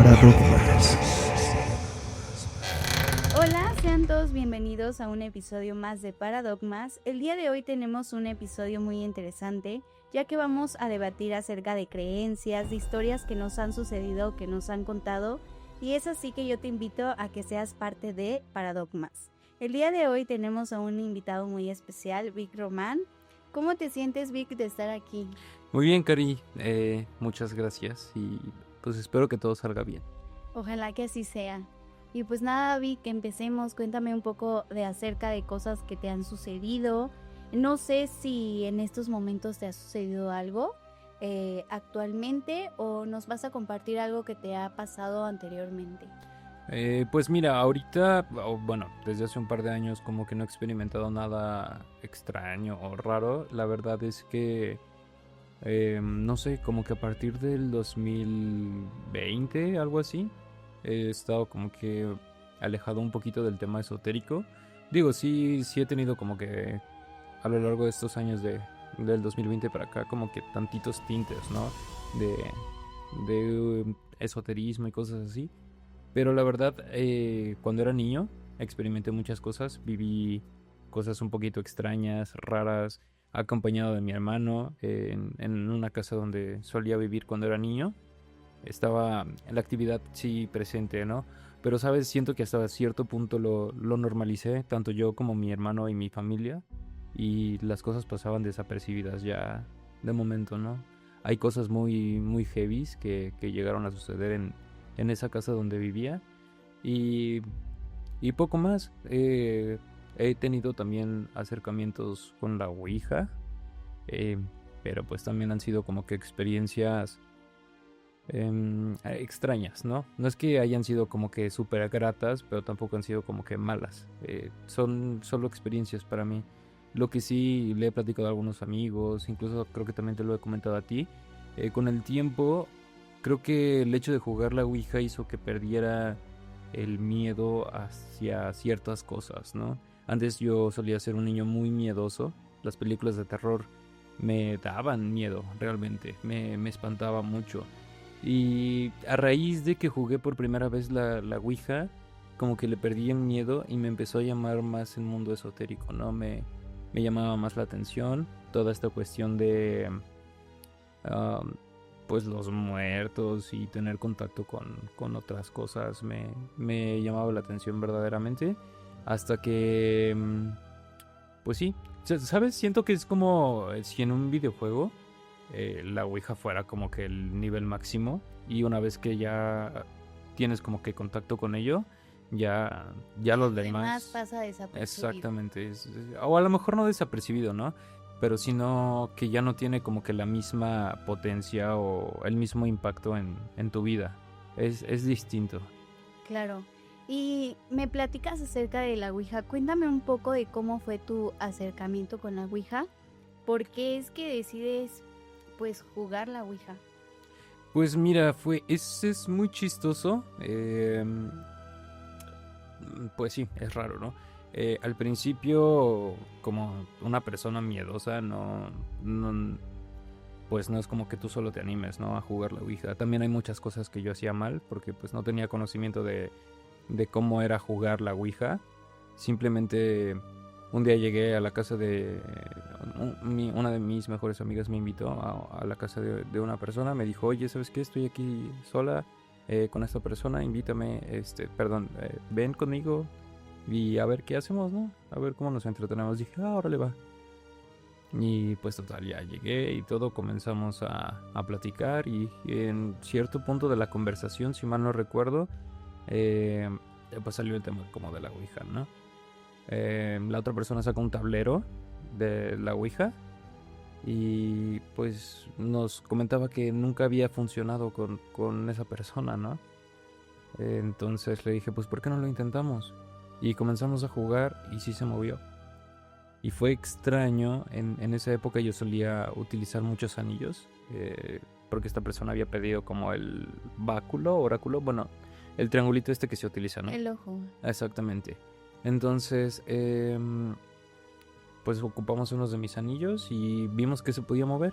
Paradogmas. Hola, sean todos bienvenidos a un episodio más de Paradogmas. El día de hoy tenemos un episodio muy interesante, ya que vamos a debatir acerca de creencias, de historias que nos han sucedido, que nos han contado, y es así que yo te invito a que seas parte de Paradogmas. El día de hoy tenemos a un invitado muy especial, Vic Román. ¿Cómo te sientes, Vic, de estar aquí? Muy bien, Cari. Muchas gracias y pues espero que todo salga bien. Ojalá que así sea. Y pues nada, Vic, que empecemos. Cuéntame un poco de acerca de cosas que te han sucedido. No sé si en estos momentos te ha sucedido algo actualmente, o nos vas a compartir algo que te ha pasado anteriormente. Pues mira, ahorita, bueno, desde hace un par de años como que no he experimentado nada extraño o raro. La verdad es que, no sé, como que a partir del 2020, algo así, he estado como que alejado un poquito del tema esotérico. Digo, sí he tenido como que a lo largo de estos años del 2020 para acá como que tantitos tintes, ¿no? De esoterismo y cosas así. Pero la verdad, cuando era niño, experimenté muchas cosas. Viví cosas un poquito extrañas, raras, acompañado de mi hermano en una casa donde solía vivir cuando era niño. Estaba la actividad sí presente, ¿no? Pero, ¿sabes? Siento que hasta cierto punto lo normalicé, tanto yo como mi hermano y mi familia. Y las cosas pasaban desapercibidas ya de momento, ¿no? Hay cosas muy heavies que llegaron a suceder en esa casa donde vivía. Y, y poco más. He tenido también acercamientos con la Ouija. eh, pero pues también han sido como que experiencias extrañas, ¿no? No es que hayan sido como que súper gratas, pero tampoco han sido como que malas. Son solo experiencias para mí. Lo que sí le he platicado a algunos amigos, incluso creo que también te lo he comentado a ti. Con el tiempo, creo que el hecho de jugar la Ouija hizo que perdiera el miedo hacia ciertas cosas, ¿no? Antes yo solía ser un niño muy miedoso. Las películas de terror me daban miedo, realmente. Me espantaba mucho. Y a raíz de que jugué por primera vez la Ouija, como que le perdí el miedo y me empezó a llamar más el mundo esotérico, ¿no? Me llamaba más la atención toda esta cuestión de, um, pues, los muertos y tener contacto con otras cosas. Me llamaba la atención verdaderamente. Hasta que, pues sí, ¿sabes? Siento que es como si en un videojuego la Ouija fuera como que el nivel máximo, y una vez que ya tienes como que contacto con ello, ya los Además demás... pasa desapercibido. Exactamente, o a lo mejor no desapercibido, ¿no? Pero sino que ya no tiene como que la misma potencia o el mismo impacto en tu vida. Es distinto. Claro. Y me platicas acerca de la Ouija. Cuéntame un poco de cómo fue tu acercamiento con la Ouija. ¿Por qué es que decides, pues, jugar la Ouija? Pues mira, es muy chistoso. Pues sí, es raro, ¿no? Al principio, como una persona miedosa, pues no es como que tú solo te animes, ¿no? A jugar la Ouija. También hay muchas cosas que yo hacía mal, porque pues no tenía conocimiento de cómo era jugar la Ouija. Simplemente un día llegué a la casa de... Una de mis mejores amigas me invitó a la casa de una persona. Me dijo, oye, ¿sabes qué? Estoy aquí sola con esta persona. Invítame, ven conmigo y a ver qué hacemos, ¿no? A ver cómo nos entretenemos. Dije, órale va. Y pues total, ya llegué y todo, comenzamos a platicar y en cierto punto de la conversación, si mal no recuerdo, pues salió el tema como de la Ouija, ¿no? La otra persona sacó un tablero de la Ouija y pues nos comentaba que nunca había funcionado con esa persona, ¿no? Entonces le dije, pues ¿por qué no lo intentamos? Y comenzamos a jugar y sí se movió. Y fue extraño, en esa época yo solía utilizar muchos anillos, porque esta persona había pedido como el oráculo, bueno, el triangulito este que se utiliza, ¿no? El ojo. Exactamente. Entonces, pues ocupamos unos de mis anillos y vimos que se podía mover.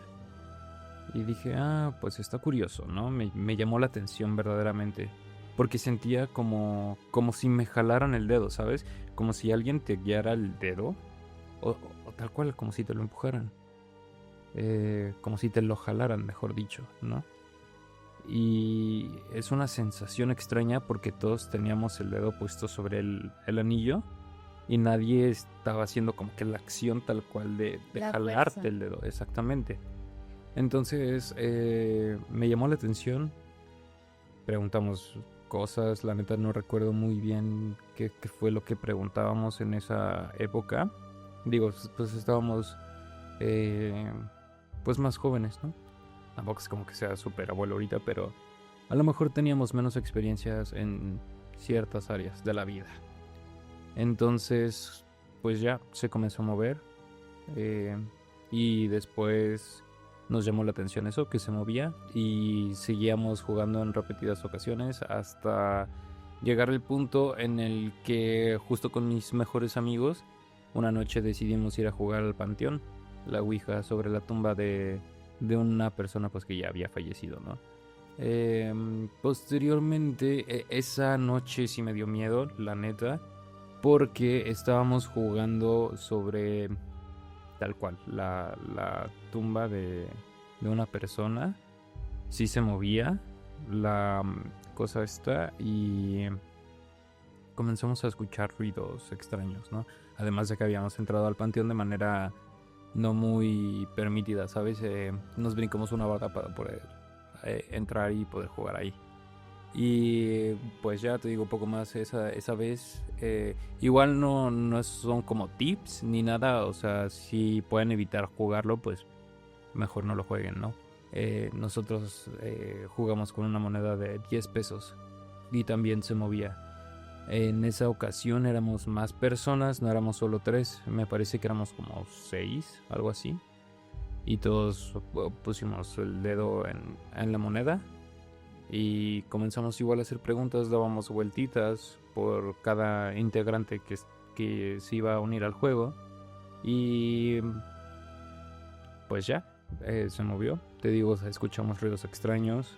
Y dije, pues está curioso, ¿no? Me llamó la atención verdaderamente. Porque sentía como si me jalaran el dedo, ¿sabes? Como si alguien te guiara el dedo. O tal cual, como si te lo empujaran. Como si te lo jalaran, mejor dicho, ¿no? Y es una sensación extraña porque todos teníamos el dedo puesto sobre el anillo. Y nadie estaba haciendo como que la acción tal cual de La jalarte fuerza. el dedo, exactamente. Entonces me llamó la atención, preguntamos cosas, la neta no recuerdo muy bien qué fue lo que preguntábamos en esa época. Digo, pues estábamos pues más jóvenes, ¿no? Tampoco es como que sea súper abuelo ahorita, pero a lo mejor teníamos menos experiencias en ciertas áreas de la vida. Entonces, pues ya se comenzó a mover eh, y después nos llamó la atención eso, que se movía y seguíamos jugando en repetidas ocasiones hasta llegar al punto en el que justo con mis mejores amigos una noche decidimos ir a jugar al panteón, la ouija sobre la tumba de una persona pues que ya había fallecido, ¿no? Posteriormente esa noche sí me dio miedo, la neta, porque estábamos jugando sobre tal cual la tumba de una persona. Sí se movía la cosa esta y comenzamos a escuchar ruidos extraños, ¿no? Además de que habíamos entrado al panteón de manera no muy permitida, ¿sabes? Nos brincamos una barda para poder entrar y poder jugar ahí. Y pues ya te digo un poco más esa vez. Igual no son como tips ni nada. O sea, si pueden evitar jugarlo, pues mejor no lo jueguen, ¿no? Nosotros jugamos con una moneda de 10 pesos y también se movía. En esa ocasión éramos más personas, no éramos solo 3. Me parece que éramos como 6, algo así. Y todos pusimos el dedo en la moneda. Y comenzamos igual a hacer preguntas, dábamos vueltitas por cada integrante que se iba a unir al juego. Y pues ya, se movió. Te digo, escuchamos ruidos extraños.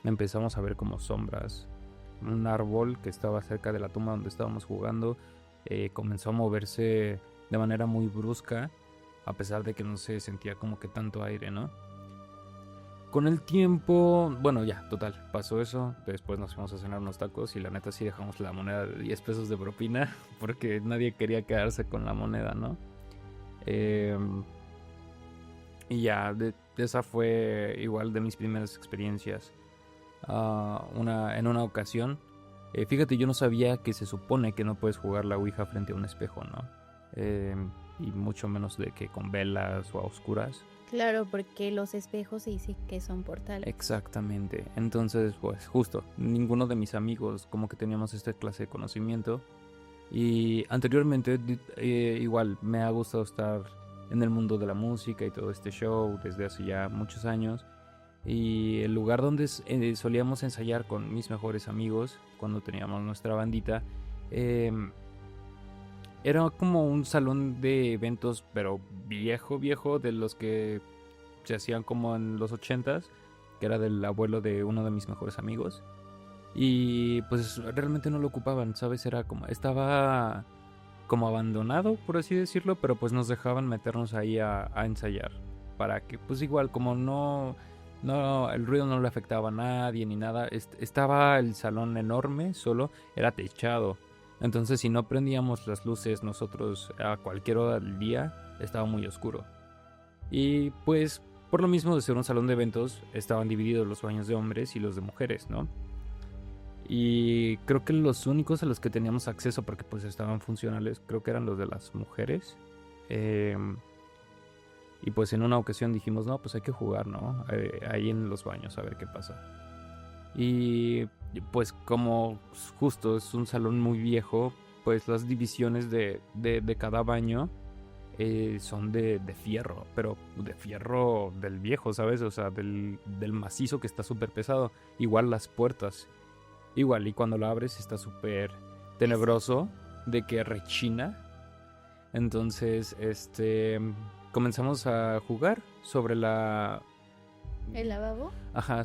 Empezamos a ver como sombras. Un árbol que estaba cerca de la tumba donde estábamos jugando comenzó a moverse de manera muy brusca, a pesar de que no se sentía como que tanto aire, ¿no? Con el tiempo, bueno, ya, total, pasó eso. Después nos fuimos a cenar unos tacos y la neta sí dejamos la moneda de 10 pesos de propina porque nadie quería quedarse con la moneda, ¿no? Y ya, esa fue igual de mis primeras experiencias. En una ocasión, fíjate, yo no sabía que se supone que no puedes jugar la Ouija frente a un espejo, ¿no? Y mucho menos de que con velas o a oscuras. Claro, porque los espejos se dice que son portales. Exactamente. Entonces, pues justo, ninguno de mis amigos como que teníamos esta clase de conocimiento. Y anteriormente, igual, me ha gustado estar en el mundo de la música y todo este show desde hace ya muchos años. Y el lugar donde solíamos ensayar con mis mejores amigos, cuando teníamos nuestra bandita, era como un salón de eventos, pero viejo, de los que se hacían como en los 80s, que era del abuelo de uno de mis mejores amigos. Y pues realmente no lo ocupaban, ¿sabes? Era como, estaba como abandonado, por así decirlo, pero pues nos dejaban meternos ahí a ensayar. Para que, pues igual, como no, el ruido no le afectaba a nadie ni nada. Estaba el salón enorme, solo era techado. Entonces si no prendíamos las luces nosotros a cualquier hora del día, estaba muy oscuro. Y pues por lo mismo de ser un salón de eventos, estaban divididos los baños de hombres y los de mujeres, ¿no? Y creo que los únicos a los que teníamos acceso, porque pues estaban funcionales, creo que eran los de las mujeres. Y pues en una ocasión dijimos, no, pues hay que jugar, ¿no? Ahí en los baños, a ver qué pasa. Y pues como justo es un salón muy viejo, pues las divisiones de cada baño son de fierro, pero de fierro del viejo, ¿sabes? O sea, del macizo que está súper pesado. Igual las puertas. Igual, y cuando lo abres está súper tenebroso, de que rechina. Entonces, comenzamos a jugar sobre ¿El lavabo? Ajá,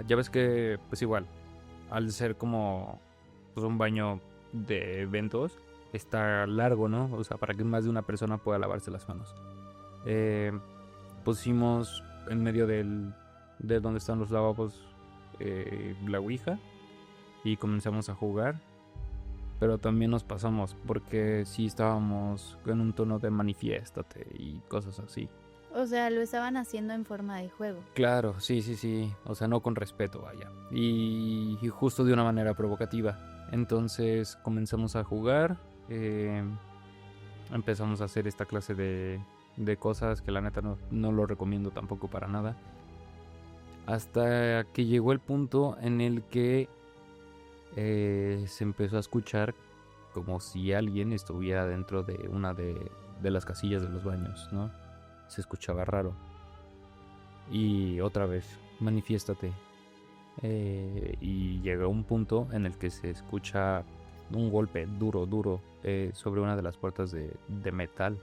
ya ves que, pues igual, al ser como pues, un baño de eventos, está largo, ¿no? O sea, para que más de una persona pueda lavarse las manos. Pusimos en medio de donde están los lavabos la ouija y comenzamos a jugar. Pero también nos pasamos porque sí estábamos en un tono de manifiéstate y cosas así. O sea, lo estaban haciendo en forma de juego. Claro, sí. O sea, no con respeto, vaya. Y justo de una manera provocativa. Entonces comenzamos a jugar. Empezamos a hacer esta clase de cosas que la neta no lo recomiendo tampoco para nada. Hasta que llegó el punto en el que se empezó a escuchar como si alguien estuviera dentro de una de las casillas de los baños, ¿no? Se escuchaba raro. Y otra vez, manifiéstate. Y llegó un punto en el que se escucha un golpe duro sobre una de las puertas de metal.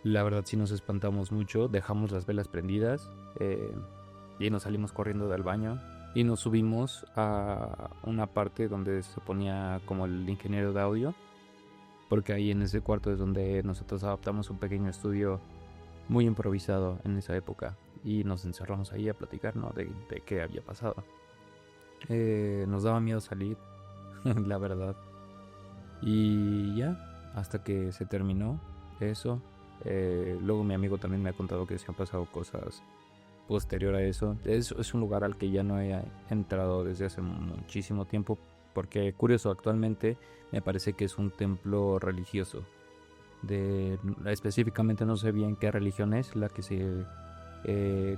La verdad sí nos espantamos mucho, dejamos las velas prendidas y nos salimos corriendo del baño y nos subimos a una parte donde se ponía como el ingeniero de audio, porque ahí en ese cuarto es donde nosotros adaptamos un pequeño estudio muy improvisado en esa época y nos encerramos ahí a platicar, ¿no? de qué había pasado. Nos daba miedo salir, la verdad, y ya, hasta que se terminó eso. Luego mi amigo también me ha contado que se han pasado cosas posterior a eso. Es un lugar al que ya no he entrado desde hace muchísimo tiempo, porque curioso, actualmente me parece que es un templo religioso. Específicamente no sé bien qué religión es la que se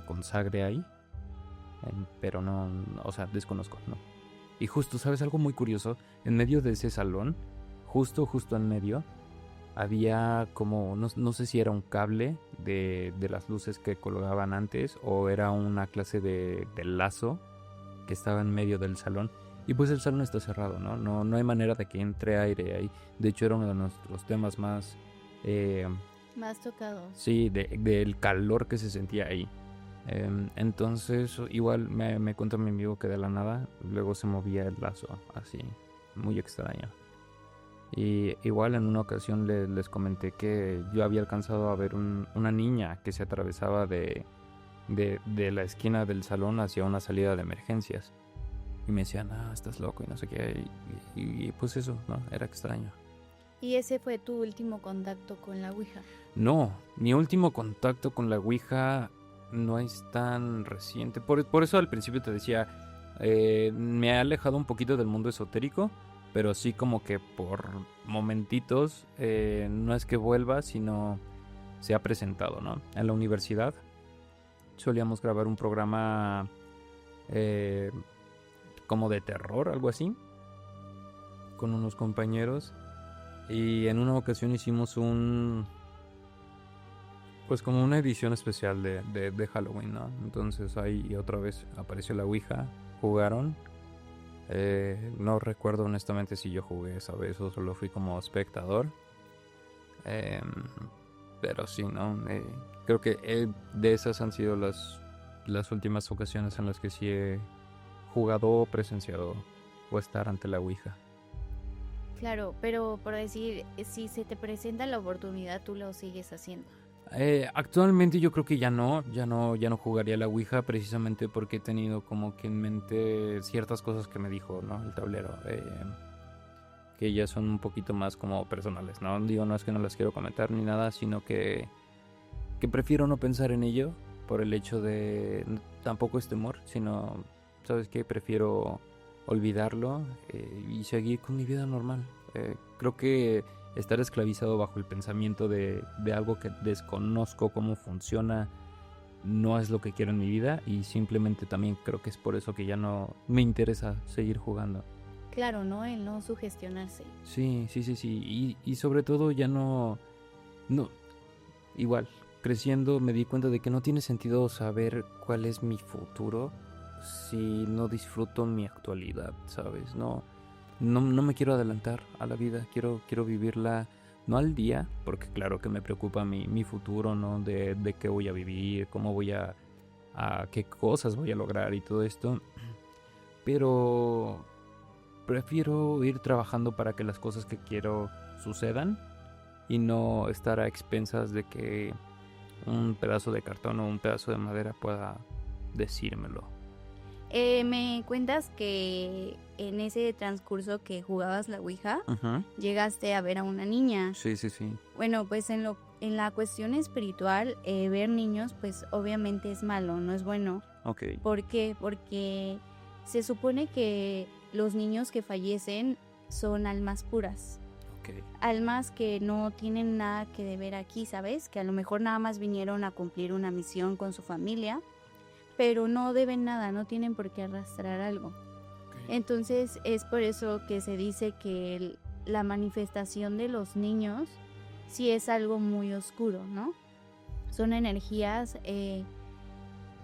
consagre ahí, pero no, o sea, desconozco, ¿no? Y justo, ¿sabes algo muy curioso? En medio de ese salón, justo en medio, había como, no sé si era un cable de las luces que colgaban antes o era una clase de lazo que estaba en medio del salón. Y pues el salón está cerrado, ¿no? No hay manera de que entre aire ahí. De hecho era uno de nuestros temas más tocados. Sí, del calor que se sentía ahí. Entonces igual me cuenta mi amigo que de la nada luego se movía el lazo así, muy extraño. Y igual en una ocasión les comenté que yo había alcanzado a ver una niña que se atravesaba de la esquina del salón hacia una salida de emergencias. Y me decían, estás loco y no sé qué. Y pues eso, ¿no? Era extraño. ¿Y ese fue tu último contacto con la ouija? No, mi último contacto con la ouija no es tan reciente. Por eso al principio te decía, me he alejado un poquito del mundo esotérico. Pero sí como que por momentitos, no es que vuelva, sino se ha presentado, ¿no? En la universidad solíamos grabar un programa como de terror, algo así, con unos compañeros. Y en una ocasión hicimos pues como una edición especial de Halloween, ¿no? Entonces ahí otra vez apareció la ouija, jugaron. No recuerdo honestamente si yo jugué esa vez o solo fui como espectador. Pero sí, ¿no? Creo que de esas han sido las últimas ocasiones en las que sí he jugado o presenciado o estar ante la ouija. Claro, pero por decir, si se te presenta la oportunidad, tú lo sigues haciendo. Actualmente yo creo que ya no jugaría la ouija, precisamente porque he tenido como que en mente ciertas cosas que me dijo, ¿no? El tablero, que ya son un poquito más como personales, ¿no? Digo, no es que no las quiero comentar ni nada, sino que prefiero no pensar en ello por el hecho de, tampoco es temor, sino, ¿sabes qué? Prefiero olvidarlo y seguir con mi vida normal. Creo que estar esclavizado bajo el pensamiento de algo que desconozco cómo funciona no es lo que quiero en mi vida, y simplemente también creo que es por eso que ya no me interesa seguir jugando. Claro, ¿no? El no sugestionarse. Sí. Y sobre todo ya no, igual, creciendo me di cuenta de que no tiene sentido saber cuál es mi futuro si no disfruto mi actualidad, ¿sabes? No me quiero adelantar a la vida, quiero vivirla no al día, porque claro que me preocupa mi futuro, ¿no? De qué voy a vivir, cómo voy a qué cosas voy a lograr y todo esto. Pero prefiero ir trabajando para que las cosas que quiero sucedan y no estar a expensas de que un pedazo de cartón o un pedazo de madera pueda decírmelo. Me cuentas que en ese transcurso que jugabas la Ouija, Ujú. llegaste a ver a una niña. Sí, sí, sí. Bueno, pues en la cuestión espiritual, ver niños, pues obviamente es malo, no es bueno. Ok. ¿Por qué? Porque se supone que los niños que fallecen son almas puras. Ok. Almas que no tienen nada que deber aquí, ¿sabes? Que a lo mejor nada más vinieron a cumplir una misión con su familia, pero no deben nada, no tienen por qué arrastrar algo. Entonces es por eso que se dice que la manifestación de los niños sí es algo muy oscuro, ¿no? Son energías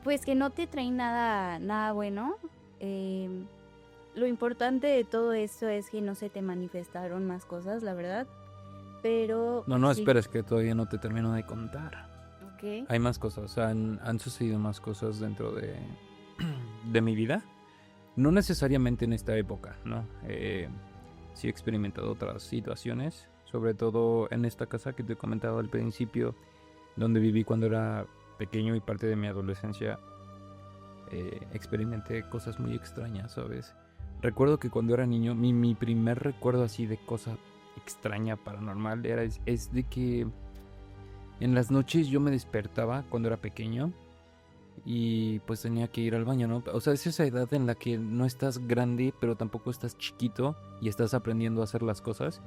pues que no te traen nada bueno. Lo importante de todo esto es que no se te manifestaron más cosas, la verdad. Pero No, sí. esperes que todavía no te termino de contar. Ok. Hay más cosas, han sucedido más cosas dentro de mi vida. No necesariamente en esta época, ¿no? Sí he experimentado otras situaciones, sobre todo en esta casa que te he comentado al principio, donde viví cuando era pequeño y parte de mi adolescencia. Experimenté cosas muy extrañas, ¿sabes? Recuerdo que cuando era niño, mi primer recuerdo así de cosa extraña, paranormal, es de que en las noches yo me despertaba cuando era pequeño y pues tenía que ir al baño, ¿no? O sea, es esa edad en la que no estás grande, pero tampoco estás chiquito y estás aprendiendo a hacer las cosas.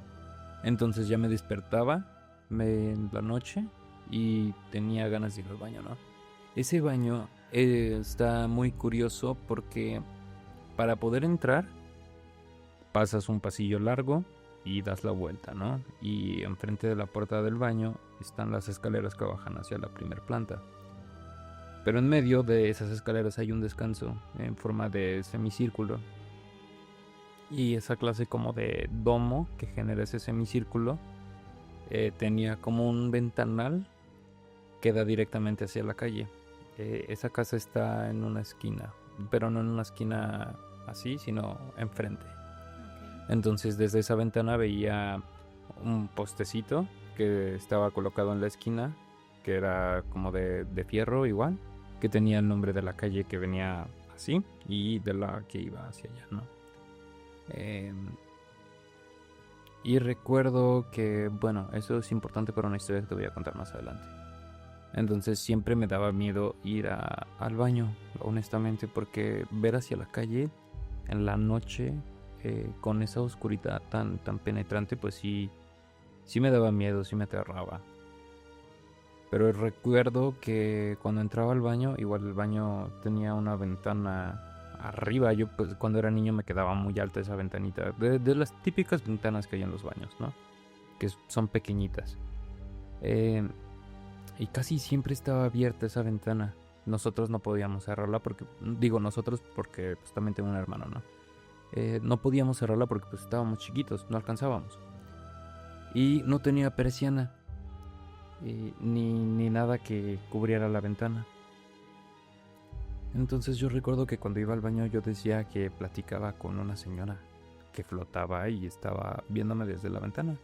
Entonces ya me despertaba en la noche y tenía ganas de ir al baño, ¿no? Ese baño está muy curioso porque para poder entrar pasas un pasillo largo y das la vuelta, ¿no? Y enfrente de la puerta del baño están las escaleras que bajan hacia la primera planta. Pero en medio de esas escaleras hay un descanso en forma de semicírculo. Y esa clase como de domo que genera ese semicírculo tenía como un ventanal que da directamente hacia la calle. Esa casa está en una esquina, pero no en una esquina así, sino enfrente. Entonces desde esa ventana veía un postecito que estaba colocado en la esquina, que era como de fierro igual, que tenía el nombre de la calle que venía así y de la que iba hacia allá, ¿no? Y recuerdo que, bueno, eso es importante para una historia que te voy a contar más adelante. Entonces siempre me daba miedo ir al baño, honestamente, porque ver hacia la calle en la noche con esa oscuridad tan penetrante, pues sí me daba miedo, sí me aterraba. Pero recuerdo que cuando entraba al baño, igual el baño tenía una ventana arriba. Yo pues cuando era niño me quedaba muy alta esa ventanita, de las típicas ventanas que hay en los baños, ¿no? Que son pequeñitas. Y casi siempre estaba abierta esa ventana. Nosotros no podíamos cerrarla porque... Digo nosotros porque pues, también tengo un hermano, ¿no? No podíamos cerrarla porque pues estábamos chiquitos, no alcanzábamos. Y no tenía persiana. Ni nada que cubriera la ventana. Entonces yo recuerdo que cuando iba al baño yo decía que platicaba con una señora que flotaba y estaba viéndome desde la ventana.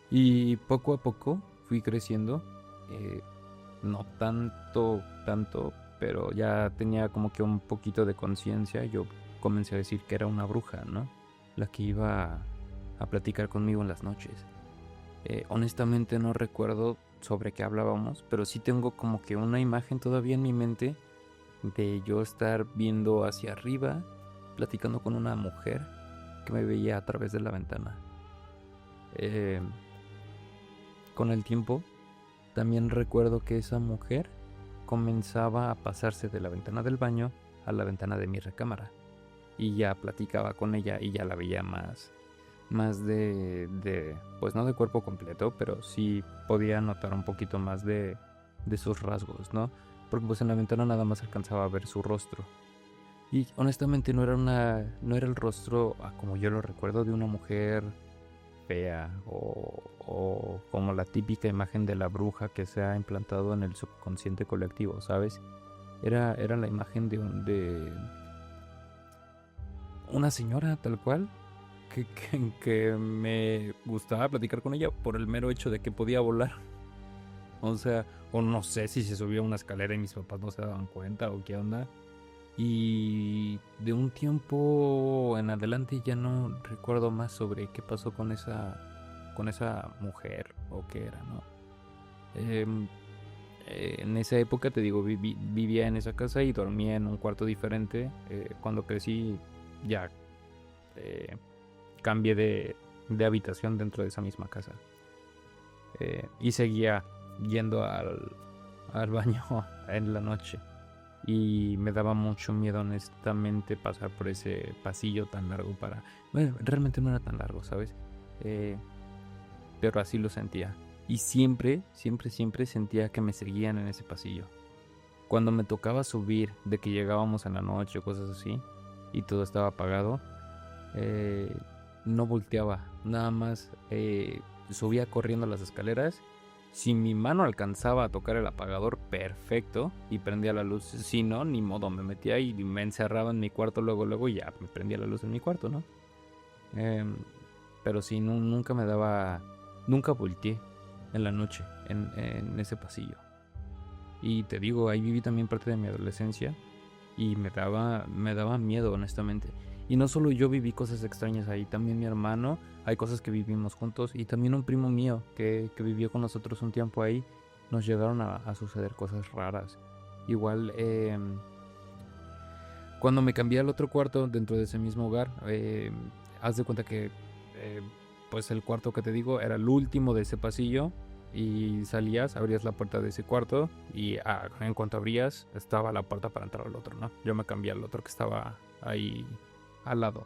Y poco a poco fui creciendo, no tanto, pero ya tenía como que un poquito de conciencia. Yo comencé a decir que era una bruja, ¿no? La que iba a platicar conmigo en las noches. Honestamente no recuerdo sobre qué hablábamos, pero sí tengo como que una imagen todavía en mi mente de yo estar viendo hacia arriba, platicando con una mujer que me veía a través de la ventana. Con el tiempo, también recuerdo que esa mujer comenzaba a pasarse de la ventana del baño a la ventana de mi recámara. Y ya platicaba con ella y ya la veía más pues no de cuerpo completo, pero sí podía notar un poquito más de sus rasgos, ¿no? Porque pues en la ventana nada más alcanzaba a ver su rostro. Y honestamente no era el rostro como yo lo recuerdo de una mujer fea o como la típica imagen de la bruja que se ha implantado en el subconsciente colectivo, ¿sabes? Era la imagen de una señora tal cual que me gustaba platicar con ella por el mero hecho de que podía volar. O sea, o no sé si se subía una escalera y mis papás no se daban cuenta o qué onda. Y de un tiempo en adelante ya no recuerdo más sobre qué pasó con esa mujer o qué era, ¿no? En esa época, te digo, vivía en esa casa y dormía en un cuarto diferente. Cuando crecí ya cambié de habitación dentro de esa misma casa. Y seguía yendo al baño en la noche. Y me daba mucho miedo, honestamente, pasar por ese pasillo tan largo Bueno, realmente no era tan largo, ¿sabes? Pero así lo sentía. Y siempre sentía que me seguían en ese pasillo. Cuando me tocaba subir, de que llegábamos en la noche o cosas así, y todo estaba apagado, no volteaba. Nada más subía corriendo las escaleras. Si mi mano alcanzaba a tocar el apagador, perfecto, y prendía la luz. Si no, ni modo, me metía y me encerraba en mi cuarto luego y ya me prendía la luz en mi cuarto, ¿no? Pero sí, nunca me daba... Nunca volteé en la noche, en ese pasillo. Y te digo, ahí viví también parte de mi adolescencia y me daba miedo, honestamente. Y no solo yo viví cosas extrañas ahí, también mi hermano, hay cosas que vivimos juntos, y también un primo mío que vivió con nosotros un tiempo ahí, nos llegaron a suceder cosas raras. Igual, cuando me cambié al otro cuarto dentro de ese mismo hogar, haz de cuenta que pues el cuarto que te digo era el último de ese pasillo, y abrías la puerta de ese cuarto y en cuanto abrías estaba la puerta para entrar al otro, ¿no? Yo me cambié al otro que estaba ahí al lado.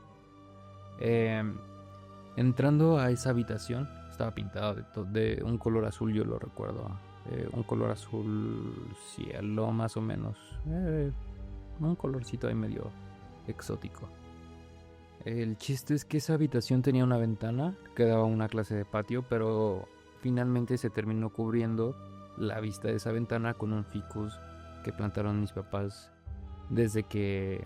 Entrando a esa habitación, estaba pintada de un color azul, yo lo recuerdo. Un color azul cielo, más o menos. Un colorcito ahí medio exótico. El chiste es que esa habitación tenía una ventana que daba una clase de patio, pero finalmente se terminó cubriendo la vista de esa ventana con un ficus que plantaron mis papás desde que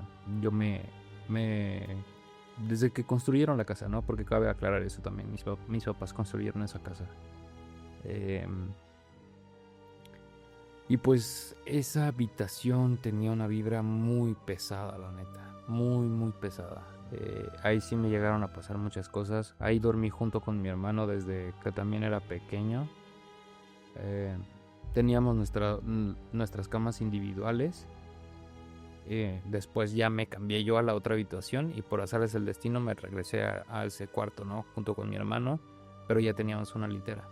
desde que construyeron la casa, ¿no? Porque cabe aclarar eso también. Mis papás construyeron esa casa. Y pues esa habitación tenía una vibra muy pesada, la neta. Muy, muy pesada. Ahí sí me llegaron a pasar muchas cosas. Ahí dormí junto con mi hermano desde que también era pequeño. Teníamos nuestras camas individuales. Después ya me cambié yo a la otra habitación y por azares del destino me regresé a ese cuarto, ¿no? Junto con mi hermano, pero ya teníamos una litera.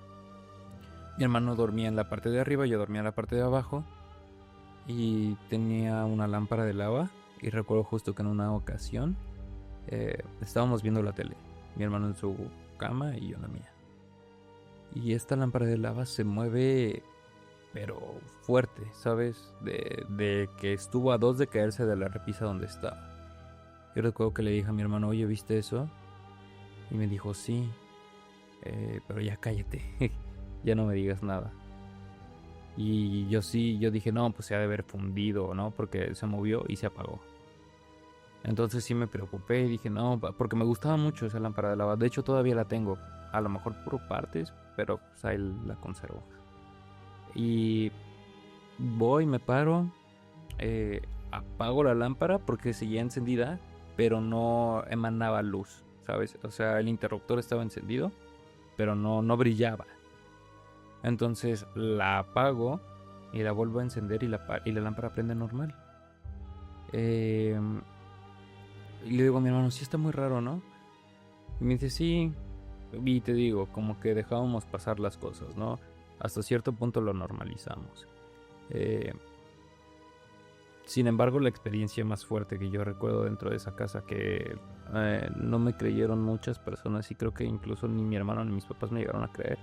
Mi hermano dormía en la parte de arriba, yo dormía en la parte de abajo, y tenía una lámpara de lava. Y recuerdo justo que en una ocasión estábamos viendo la tele, mi hermano en su cama y yo en la mía, y esta lámpara de lava se mueve pero fuerte, ¿sabes? De que estuvo a 2 de caerse de la repisa donde estaba. Yo recuerdo que le dije a mi hermano, oye, ¿viste eso? Y me dijo, sí, pero ya cállate, ya no me digas nada. Y yo dije, no, pues se ha de haber fundido, ¿no? Porque se movió y se apagó. Entonces sí me preocupé y dije, no, porque me gustaba mucho esa lámpara de lava. De hecho todavía la tengo, a lo mejor por partes, pero pues ahí la conservo. Y voy, me paro, apago la lámpara porque seguía encendida, pero no emanaba luz, ¿sabes? O sea, el interruptor estaba encendido, pero no brillaba. Entonces la apago y la vuelvo a encender y la lámpara prende normal. Y le digo a mi hermano, sí está muy raro, ¿no? Y me dice, sí. Y te digo, como que dejábamos pasar las cosas, ¿no? Hasta cierto punto lo normalizamos. Sin embargo, la experiencia más fuerte que yo recuerdo dentro de esa casa, que no me creyeron muchas personas, y creo que incluso ni mi hermano ni mis papás me llegaron a creer,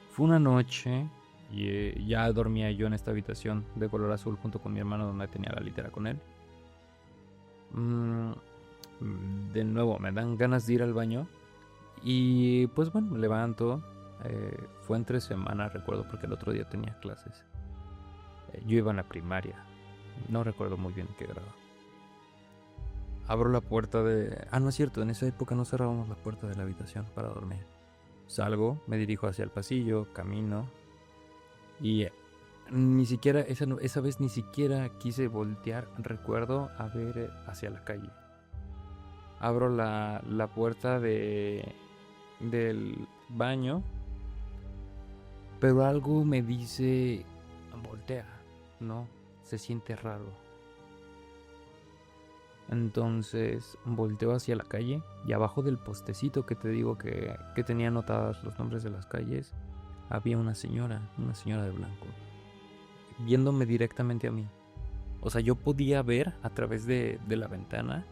fue una noche y ya dormía yo en esta habitación de color azul junto con mi hermano, donde tenía la litera con él. De nuevo me dan ganas de ir al baño Y pues bueno, me levanto. Fue entre semana, recuerdo, porque el otro día tenía clases. Yo iba en la primaria. No recuerdo muy bien qué grado. Abro la puerta de... Ah, no es cierto, en esa época no cerrábamos la puerta de la habitación para dormir. Salgo, me dirijo hacia el pasillo, camino. Y ni siquiera, esa vez ni siquiera quise voltear, recuerdo, a ver hacia la calle. Abro la puerta del baño, pero algo me dice, voltea, ¿no? Se siente raro. Entonces volteo hacia la calle y abajo del postecito que te digo que tenía anotados los nombres de las calles, había una señora de blanco, viéndome directamente a mí. O sea, yo podía ver a través de la ventana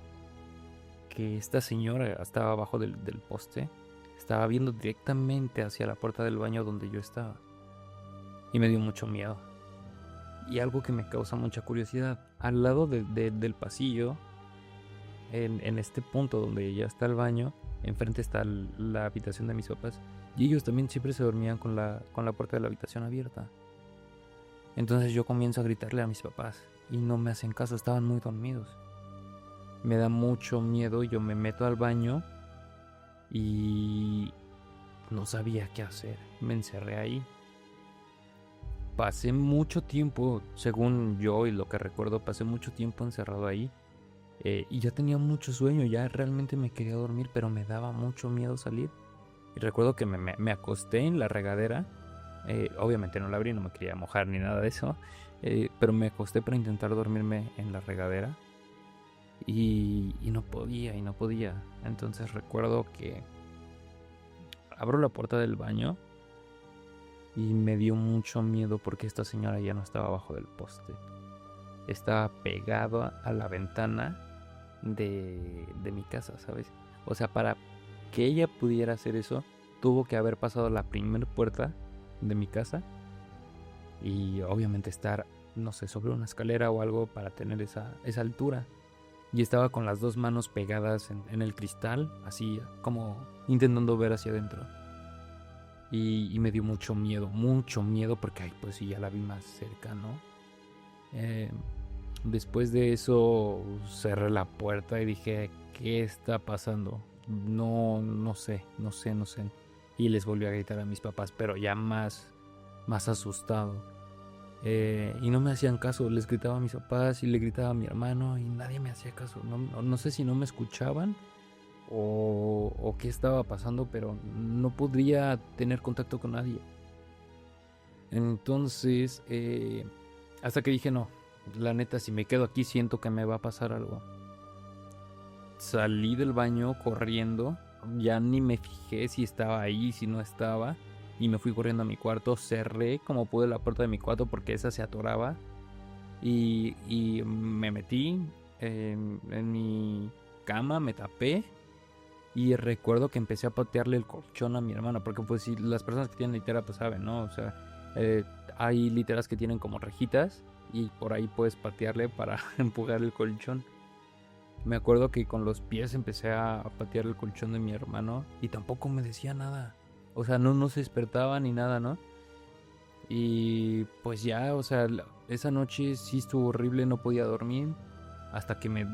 que esta señora estaba abajo del poste, estaba viendo directamente hacia la puerta del baño donde yo estaba. Y me dio mucho miedo. Y algo que me causa mucha curiosidad, al lado del pasillo, en este punto donde ya está el baño, enfrente está la habitación de mis papás. Y ellos también siempre se dormían con la puerta de la habitación abierta. Entonces yo comienzo a gritarle a mis papás y no me hacen caso, estaban muy dormidos. Me da mucho miedo, yo me meto al baño y no sabía qué hacer. Me encerré ahí. Pasé mucho tiempo, según yo y lo que recuerdo, pasé mucho tiempo encerrado ahí. Y ya tenía mucho sueño, ya realmente me quería dormir, pero me daba mucho miedo salir. Y recuerdo que me acosté en la regadera. Obviamente no la abrí, no me quería mojar ni nada de eso. Pero me acosté para intentar dormirme en la regadera. Y no podía. Entonces recuerdo que abro la puerta del baño y me dio mucho miedo porque esta señora ya no estaba abajo del poste. Estaba pegado a la ventana de mi casa, ¿sabes? O sea, para que ella pudiera hacer eso, tuvo que haber pasado la primera puerta de mi casa y obviamente estar, no sé, sobre una escalera o algo para tener esa altura. Y estaba con las dos manos pegadas en el cristal, así como intentando ver hacia adentro. Y me dio mucho miedo porque, ay, pues sí, ya la vi más cerca, ¿no? Después de eso cerré la puerta y dije, ¿qué está pasando? No sé. Y les volví a gritar a mis papás, pero ya más asustado. Y no me hacían caso, les gritaba a mis papás y le gritaba a mi hermano y nadie me hacía caso. No sé si no me escuchaban o qué estaba pasando, pero no podría tener contacto con nadie. Entonces, hasta que dije, no, la neta, si me quedo aquí siento que me va a pasar algo. Salí del baño corriendo, ya ni me fijé si estaba ahí, si no estaba. Y me fui corriendo a mi cuarto, cerré como pude la puerta de mi cuarto porque esa se atoraba. Y me metí en mi cama, me tapé. Y recuerdo que empecé a patearle el colchón a mi hermana. Porque pues si las personas que tienen litera pues saben, ¿no? O sea, hay literas que tienen como rejitas. Y por ahí puedes patearle para empujar el colchón. Me acuerdo que con los pies empecé a patear el colchón de mi hermano. Y tampoco me decía nada. O sea, no se despertaba ni nada, ¿no? Y pues ya, o sea, esa noche sí estuvo horrible, no podía dormir. Hasta que me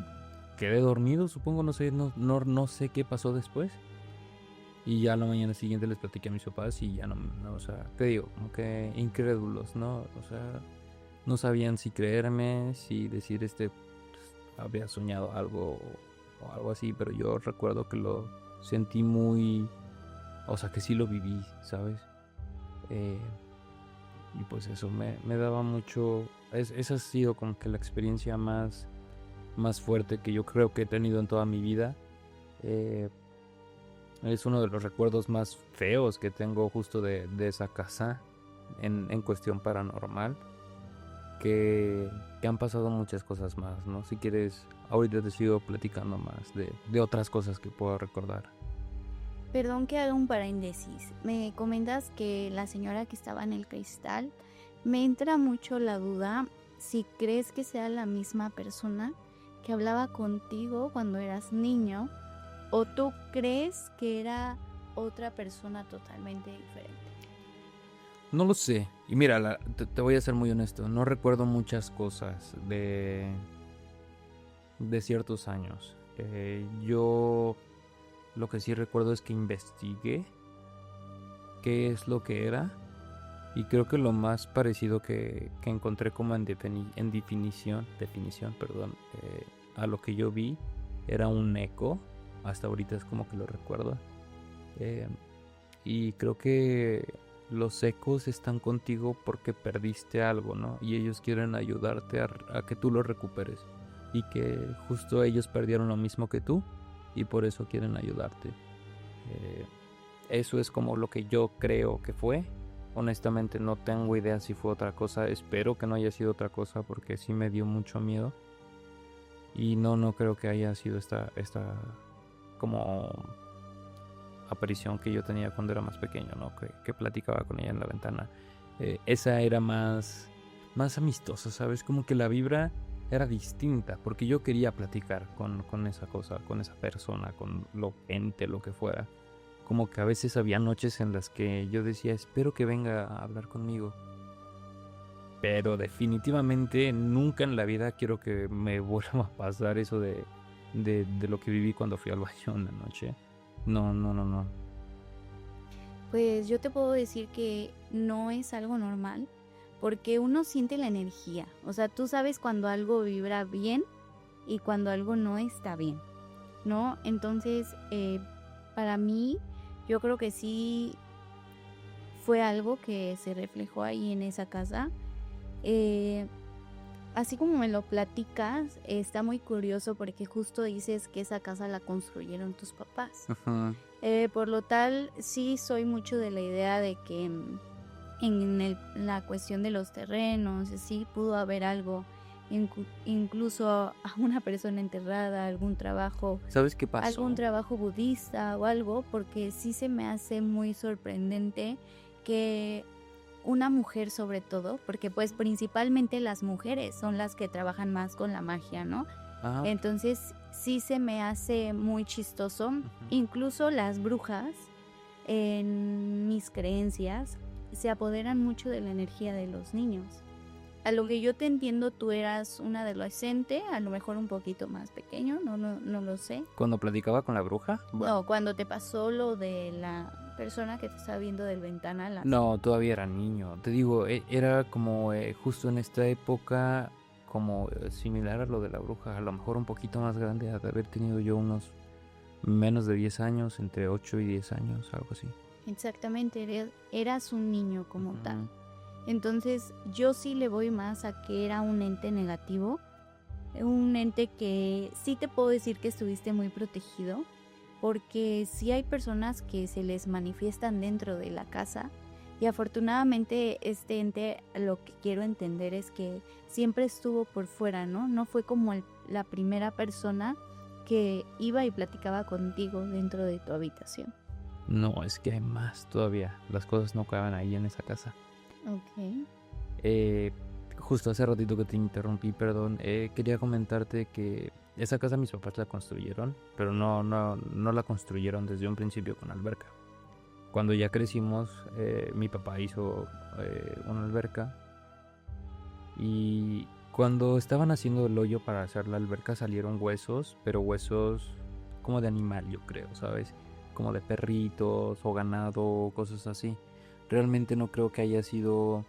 quedé dormido, supongo, no sé qué pasó después. Y ya la mañana siguiente les platiqué a mis papás y ya no, o sea, te digo, como que incrédulos, ¿no? O sea, no sabían si creerme, si decir pues, había soñado algo o algo así, pero yo recuerdo que lo sentí muy... O sea, que sí lo viví, ¿sabes? Y pues eso me daba mucho... Esa ha sido como que la experiencia más fuerte que yo creo que he tenido en toda mi vida. Es uno de los recuerdos más feos que tengo justo de esa casa en cuestión paranormal. Que han pasado muchas cosas más, ¿no? Si quieres, ahorita te sigo platicando más de otras cosas que puedo recordar. Perdón que haga un paréntesis. Me comentas que la señora que estaba en el cristal, me entra mucho la duda si crees que sea la misma persona que hablaba contigo cuando eras niño o tú crees que era otra persona totalmente diferente? No lo sé. Y mira, te voy a ser muy honesto. No recuerdo muchas cosas de ciertos años. Yo lo que sí recuerdo es que investigué qué es lo que era. Y creo que lo más parecido que encontré como en definición, perdón, a lo que yo vi era un eco. Hasta ahorita es como que lo recuerdo. Y creo que los ecos están contigo porque perdiste algo, ¿no? Y ellos quieren ayudarte a que tú lo recuperes. Y que justo ellos perdieron lo mismo que tú y por eso quieren ayudarte. Eso es como lo que yo creo que fue. Honestamente no tengo idea si fue otra cosa. Espero que no haya sido otra cosa porque sí me dio mucho miedo. Y no creo que haya sido esta como aparición que yo tenía cuando era más pequeño, ¿no? Que platicaba con ella en la ventana. Esa era más amistosa, ¿sabes? Como que la vibra era distinta porque yo quería platicar con esa cosa, con esa persona, con lo ente, lo que fuera. Como que a veces había noches en las que yo decía, espero que venga a hablar conmigo. Pero definitivamente nunca en la vida quiero que me vuelva a pasar eso de lo que viví cuando fui al baño una noche. No. Pues yo te puedo decir que no es algo normal, porque uno siente la energía. O sea, tú sabes cuando algo vibra bien y cuando algo no está bien, ¿no? Entonces, para mí, yo creo que sí fue algo que se reflejó ahí en esa casa. Así como me lo platicas, está muy curioso porque justo dices que esa casa la construyeron tus papás. Ajá. Por lo tal, sí soy mucho de la idea de que la cuestión de los terrenos, sí pudo haber algo, incluso a una persona enterrada, algún trabajo, ¿Sabes qué pasó? algún trabajo budista o algo, porque sí se me hace muy sorprendente que una mujer sobre todo, porque pues principalmente las mujeres son las que trabajan más con la magia, ¿no? Ah, Entonces sí se me hace muy chistoso. ujú. Incluso las brujas, en mis creencias, se apoderan mucho de la energía de los niños. A lo que yo te entiendo, tú eras un adolescente, a lo mejor un poquito más pequeño, no lo sé. Cuando platicaba con la bruja. No, cuando te pasó lo de la persona que te estaba viendo del ventanal. No, todavía era niño. Te digo, era como justo en esta época, como similar a lo de la bruja, a lo mejor un poquito más grande, de haber tenido yo unos menos de 10 años, entre 8 y 10 años, algo así. Exactamente, eras un niño como Ujú. tal. Entonces yo sí le voy más a que era un ente negativo, un ente que sí te puedo decir que estuviste muy protegido, porque sí hay personas que se les manifiestan dentro de la casa y afortunadamente este ente, lo que quiero entender es que siempre estuvo por fuera, ¿no? No fue como la primera persona que iba y platicaba contigo dentro de tu habitación. No, es que hay más todavía. Las cosas no caben ahí en esa casa. Ok. Justo hace ratito que te interrumpí, perdón. Quería comentarte que esa casa mis papás la construyeron, pero no la construyeron desde un principio con alberca. Cuando ya crecimos, mi papá hizo una alberca y cuando estaban haciendo el hoyo para hacer la alberca salieron huesos, pero huesos como de animal, yo creo, ¿sabes? Como de perritos o ganado, cosas así. Realmente no creo que haya sido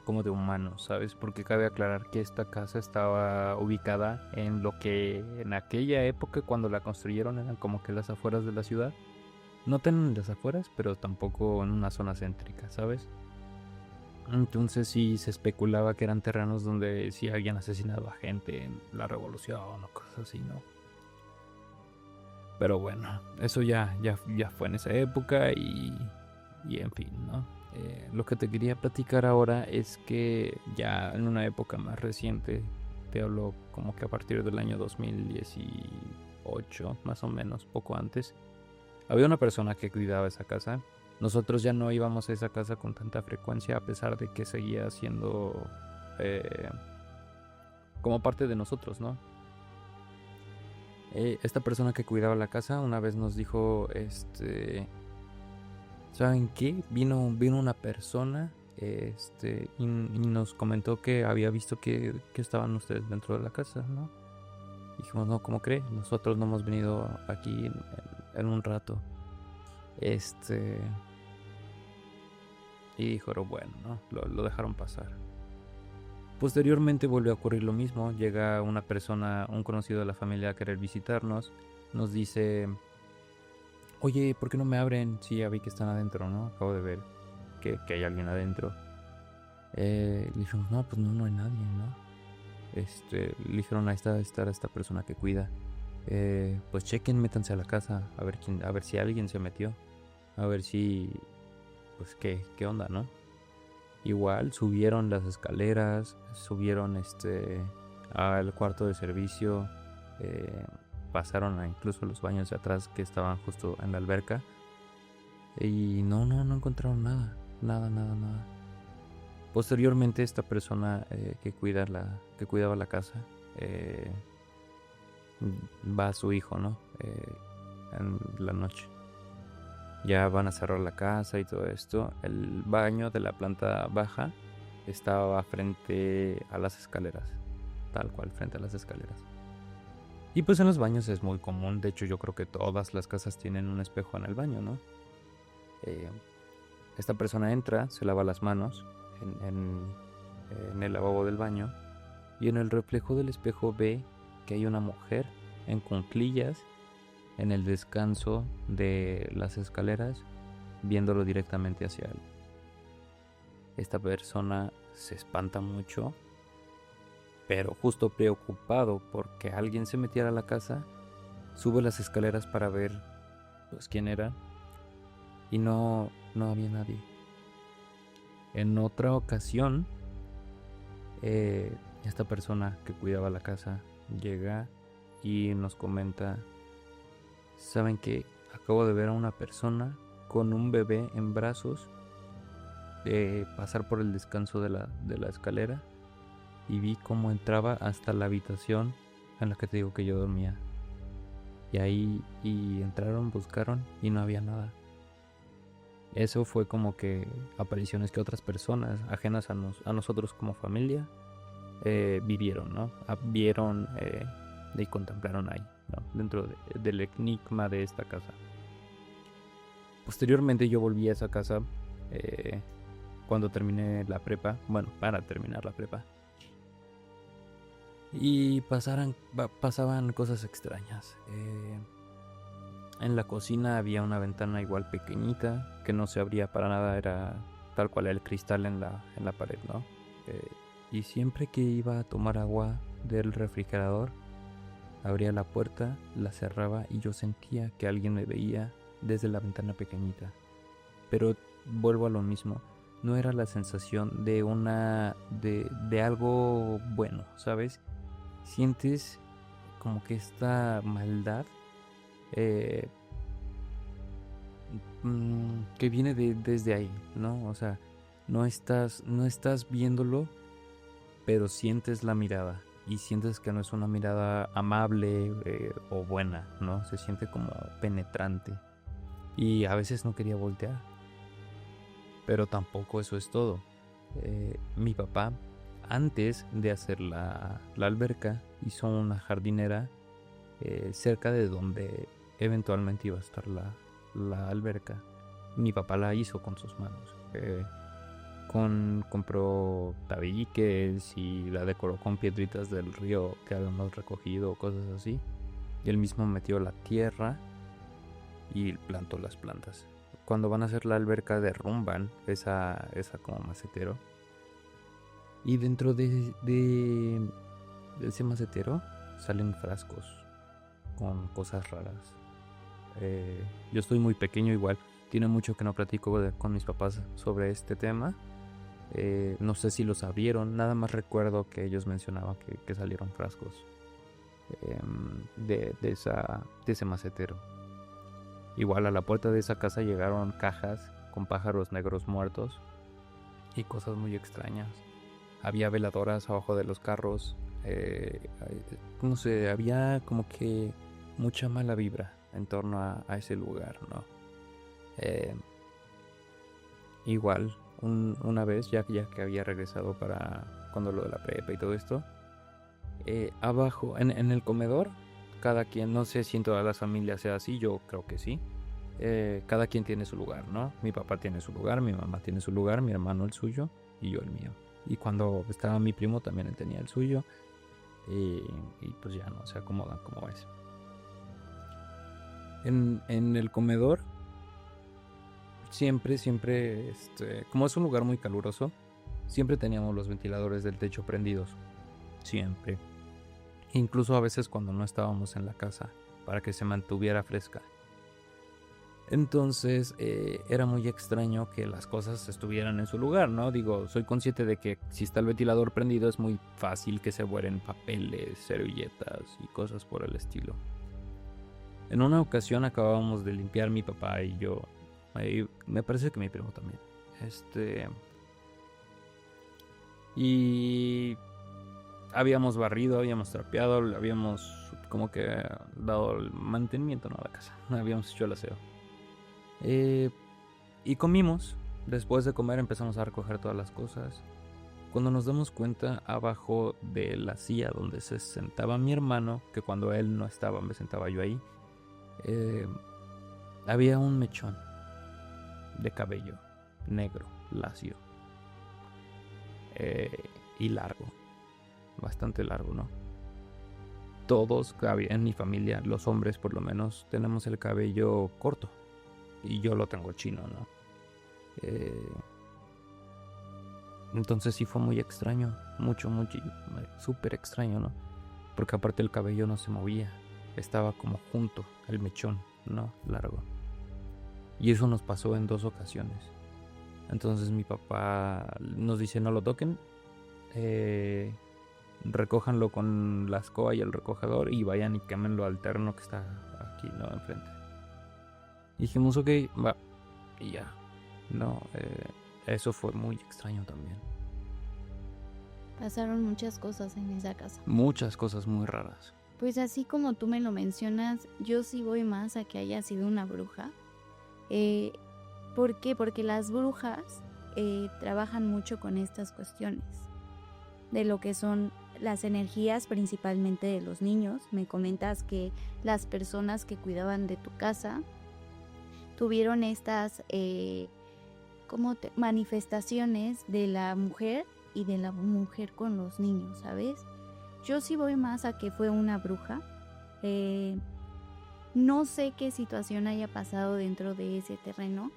como de humanos, ¿sabes? Porque cabe aclarar que esta casa estaba ubicada en lo que en aquella época cuando la construyeron eran como que las afueras de la ciudad. No tan en las afueras, pero tampoco en una zona céntrica, ¿sabes? Entonces sí se especulaba que eran terrenos donde sí habían asesinado a gente en la revolución o cosas así, ¿no? Pero bueno, eso ya fue en esa época y en fin, ¿no? Lo que te quería platicar ahora es que ya en una época más reciente, te hablo como que a partir del año 2018, más o menos, poco antes, había una persona que cuidaba esa casa. Nosotros ya no íbamos a esa casa con tanta frecuencia a pesar de que seguía siendo como parte de nosotros, ¿no? Esta persona que cuidaba la casa una vez nos dijo, ¿saben qué? Vino una persona, y nos comentó que había visto que estaban ustedes dentro de la casa, ¿no? Dijimos, no, ¿cómo cree? Nosotros no hemos venido aquí en un rato. Y dijeron, bueno, ¿no? Lo dejaron pasar. Posteriormente volvió a ocurrir lo mismo. Llega una persona, un conocido de la familia, a querer visitarnos. Nos dice, oye, ¿por qué no me abren? Sí, ya vi que están adentro, ¿no? Acabo de ver que hay alguien adentro. Le dijimos, no, pues no hay nadie, ¿no? Le dijeron, ahí está esta persona que cuida. Pues chequen, métanse a la casa, a ver si alguien se metió. A ver si, pues qué onda, ¿no? Igual subieron las escaleras, subieron al cuarto de servicio, pasaron a incluso los baños de atrás que estaban justo en la alberca y no encontraron nada. Posteriormente esta persona que cuidaba la casa va a su hijo, ¿no? En la noche. Ya van a cerrar la casa y todo esto. El baño de la planta baja estaba frente a las escaleras. Tal cual, frente a las escaleras. Y pues en los baños es muy común. De hecho, yo creo que todas las casas tienen un espejo en el baño, ¿no? Esta persona entra, se lava las manos en el lavabo del baño. Y en el reflejo del espejo ve que hay una mujer en cuclillas en el descanso de las escaleras, viéndolo directamente hacia él. Esta persona se espanta mucho, pero justo preocupado porque alguien se metiera a la casa, sube las escaleras para ver pues quién era y no había nadie. En otra ocasión, esta persona que cuidaba la casa llega y nos comenta, ¿saben qué? Acabo de ver a una persona con un bebé en brazos pasar por el descanso de la escalera y vi cómo entraba hasta la habitación en la que te digo que yo dormía. Y ahí entraron, buscaron y no había nada. Eso fue como que apariciones que otras personas ajenas a nosotros como familia vivieron, ¿no? Vieron y contemplaron ahí, ¿no? Dentro del enigma de esta casa. Posteriormente yo volví a esa casa cuando terminé la prepa, bueno, para terminar la prepa. Y pasaban cosas extrañas. En la cocina había una ventana igual pequeñita que no se abría para nada, era tal cual el cristal en la pared, ¿no? Y siempre que iba a tomar agua del refrigerador, abría la puerta, la cerraba y yo sentía que alguien me veía desde la ventana pequeñita. Pero vuelvo a lo mismo, no era la sensación de algo bueno, ¿sabes? Sientes como que esta maldad que viene desde ahí, ¿no? O sea, no estás viéndolo, pero sientes la mirada. Y sientes que no es una mirada amable o buena, ¿no? Se siente como penetrante. Y a veces no quería voltear. Pero tampoco eso es todo. Mi papá, antes de hacer la alberca, hizo una jardinera cerca de donde eventualmente iba a estar la alberca. Mi papá la hizo con sus manos. Compró tabiques y la decoró con piedritas del río que habíamos recogido, cosas así. Y él mismo metió la tierra y plantó las plantas. Cuando van a hacer la alberca derrumban esa como macetero. Y dentro de ese macetero salen frascos con cosas raras. Yo estoy muy pequeño igual. Tiene mucho que no platico con mis papás sobre este tema. No sé si los abrieron. Nada más recuerdo que ellos mencionaban que salieron frascos de ese macetero. Igual a la puerta de esa casa llegaron cajas con pájaros negros muertos y cosas muy extrañas. Había veladoras abajo de los carros. No sé, había como que mucha mala vibra en torno a ese lugar, ¿no? Igual, una vez, ya que había regresado para cuando lo de la prepa y todo esto, abajo, en el comedor, cada quien, no sé si en todas las familias sea así, yo creo que sí, cada quien tiene su lugar, ¿no? Mi papá tiene su lugar, mi mamá tiene su lugar, mi hermano el suyo y yo el mío. Y cuando estaba mi primo también él tenía el suyo. Y pues ya no se acomodan como es. En el comedor siempre, como es un lugar muy caluroso, siempre teníamos los ventiladores del techo prendidos. Siempre. Incluso a veces cuando no estábamos en la casa, para que se mantuviera fresca. Entonces era muy extraño que las cosas estuvieran en su lugar, ¿no? Digo, soy consciente de que si está el ventilador prendido es muy fácil que se vuelen papeles, servilletas y cosas por el estilo. En una ocasión acabábamos de limpiar mi papá y yo, me parece que mi primo también, y habíamos barrido, habíamos trapeado, habíamos como que dado el mantenimiento, ¿no? A la casa, habíamos hecho el aseo. Y comimos. Después de comer empezamos a recoger todas las cosas. Cuando nos damos cuenta, abajo de la silla donde se sentaba mi hermano, que cuando él no estaba me sentaba yo ahí, había un mechón de cabello negro, lacio, y largo, bastante largo, ¿no? Todos en mi familia, los hombres por lo menos, tenemos el cabello corto. Y yo lo tengo chino, ¿no? Entonces sí fue muy extraño. Mucho, súper extraño, ¿no? Porque aparte el cabello no se movía. Estaba como junto al mechón, ¿no? Largo. Y eso nos pasó en 2 ocasiones. Entonces mi papá nos dice: no lo toquen. Recójanlo con la escoba y el recogedor y vayan y quémenlo al terreno que está aquí, ¿no? Enfrente. Y dijimos, ok, va. Y ya. No, eso fue muy extraño también. Pasaron muchas cosas en esa casa. Muchas cosas muy raras. Pues así como tú me lo mencionas, yo sí voy más a que haya sido una bruja. ¿Por qué? Porque las brujas trabajan mucho con estas cuestiones. De lo que son las energías, principalmente de los niños. Me comentas que las personas que cuidaban de tu casa tuvieron estas manifestaciones de la mujer y de la mujer con los niños, ¿sabes? Yo sí voy más a que fue una bruja. No sé qué situación haya pasado dentro de ese terreno,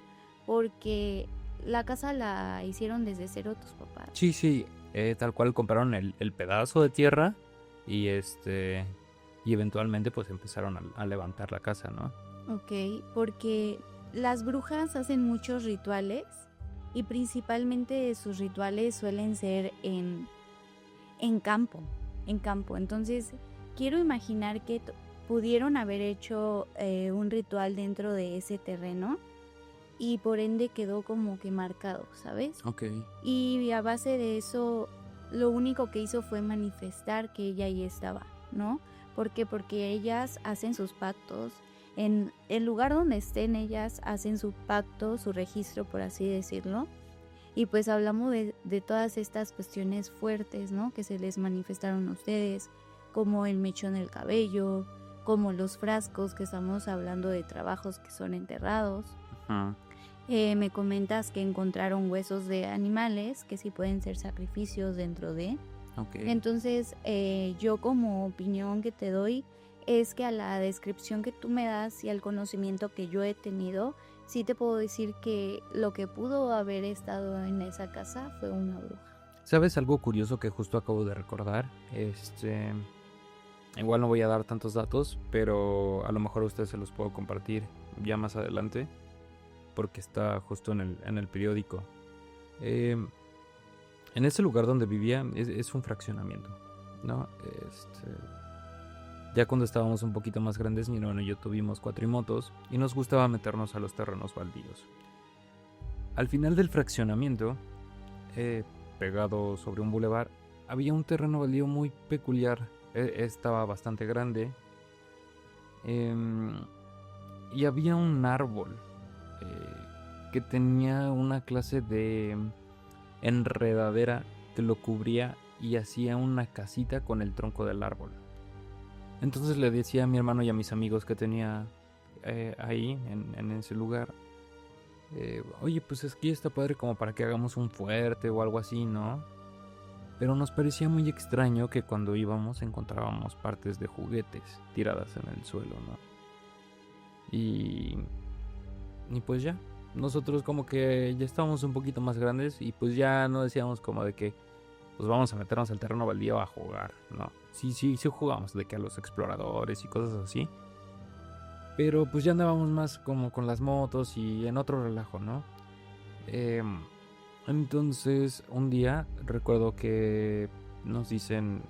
porque la casa la hicieron desde cero tus papás. Sí, tal cual compraron el pedazo de tierra y y eventualmente pues empezaron a levantar la casa, ¿no? Ok, porque las brujas hacen muchos rituales y principalmente sus rituales suelen ser en campo. Entonces, quiero imaginar que pudieron haber hecho un ritual dentro de ese terreno y por ende quedó como que marcado, ¿sabes? Ok. Y a base de eso, lo único que hizo fue manifestar que ella ahí estaba, ¿no? ¿Por qué? Porque ellas hacen sus pactos. En el lugar donde estén, ellas hacen su pacto, su registro, por así decirlo. Y pues hablamos de todas estas cuestiones fuertes, ¿no? Que se les manifestaron a ustedes, como el mechón del cabello, como los frascos, que estamos hablando de trabajos que son enterrados. Uh-huh. Me comentas que encontraron huesos de animales, que sí pueden ser sacrificios dentro de. Okay. Entonces, yo como opinión que te doy es que a la descripción que tú me das y al conocimiento que yo he tenido, sí te puedo decir que lo que pudo haber estado en esa casa fue una bruja. ¿Sabes algo curioso que justo acabo de recordar? Igual no voy a dar tantos datos, pero a lo mejor a ustedes se los puedo compartir ya más adelante, porque está justo en el periódico. En ese lugar donde vivía es un fraccionamiento, ¿no? Ya cuando estábamos un poquito más grandes, mi hermano y yo tuvimos cuatrimotos y nos gustaba meternos a los terrenos baldíos. Al final del fraccionamiento, pegado sobre un bulevar, había un terreno baldío muy peculiar. Estaba bastante grande Y había un árbol que tenía una clase de enredadera que lo cubría y hacía una casita con el tronco del árbol. Entonces le decía a mi hermano y a mis amigos que tenía ahí, en ese lugar, oye, pues es que ya está padre como para que hagamos un fuerte o algo así, ¿no? Pero nos parecía muy extraño que cuando íbamos encontrábamos partes de juguetes tiradas en el suelo, ¿no? Y pues ya, nosotros como que ya estábamos un poquito más grandes y pues ya no decíamos como de que pues vamos a meternos al terreno baldío a jugar, ¿no? Sí jugábamos de que a los exploradores y cosas así. Pero pues ya andábamos más como con las motos y en otro relajo, ¿no? Entonces un día recuerdo que nos dicen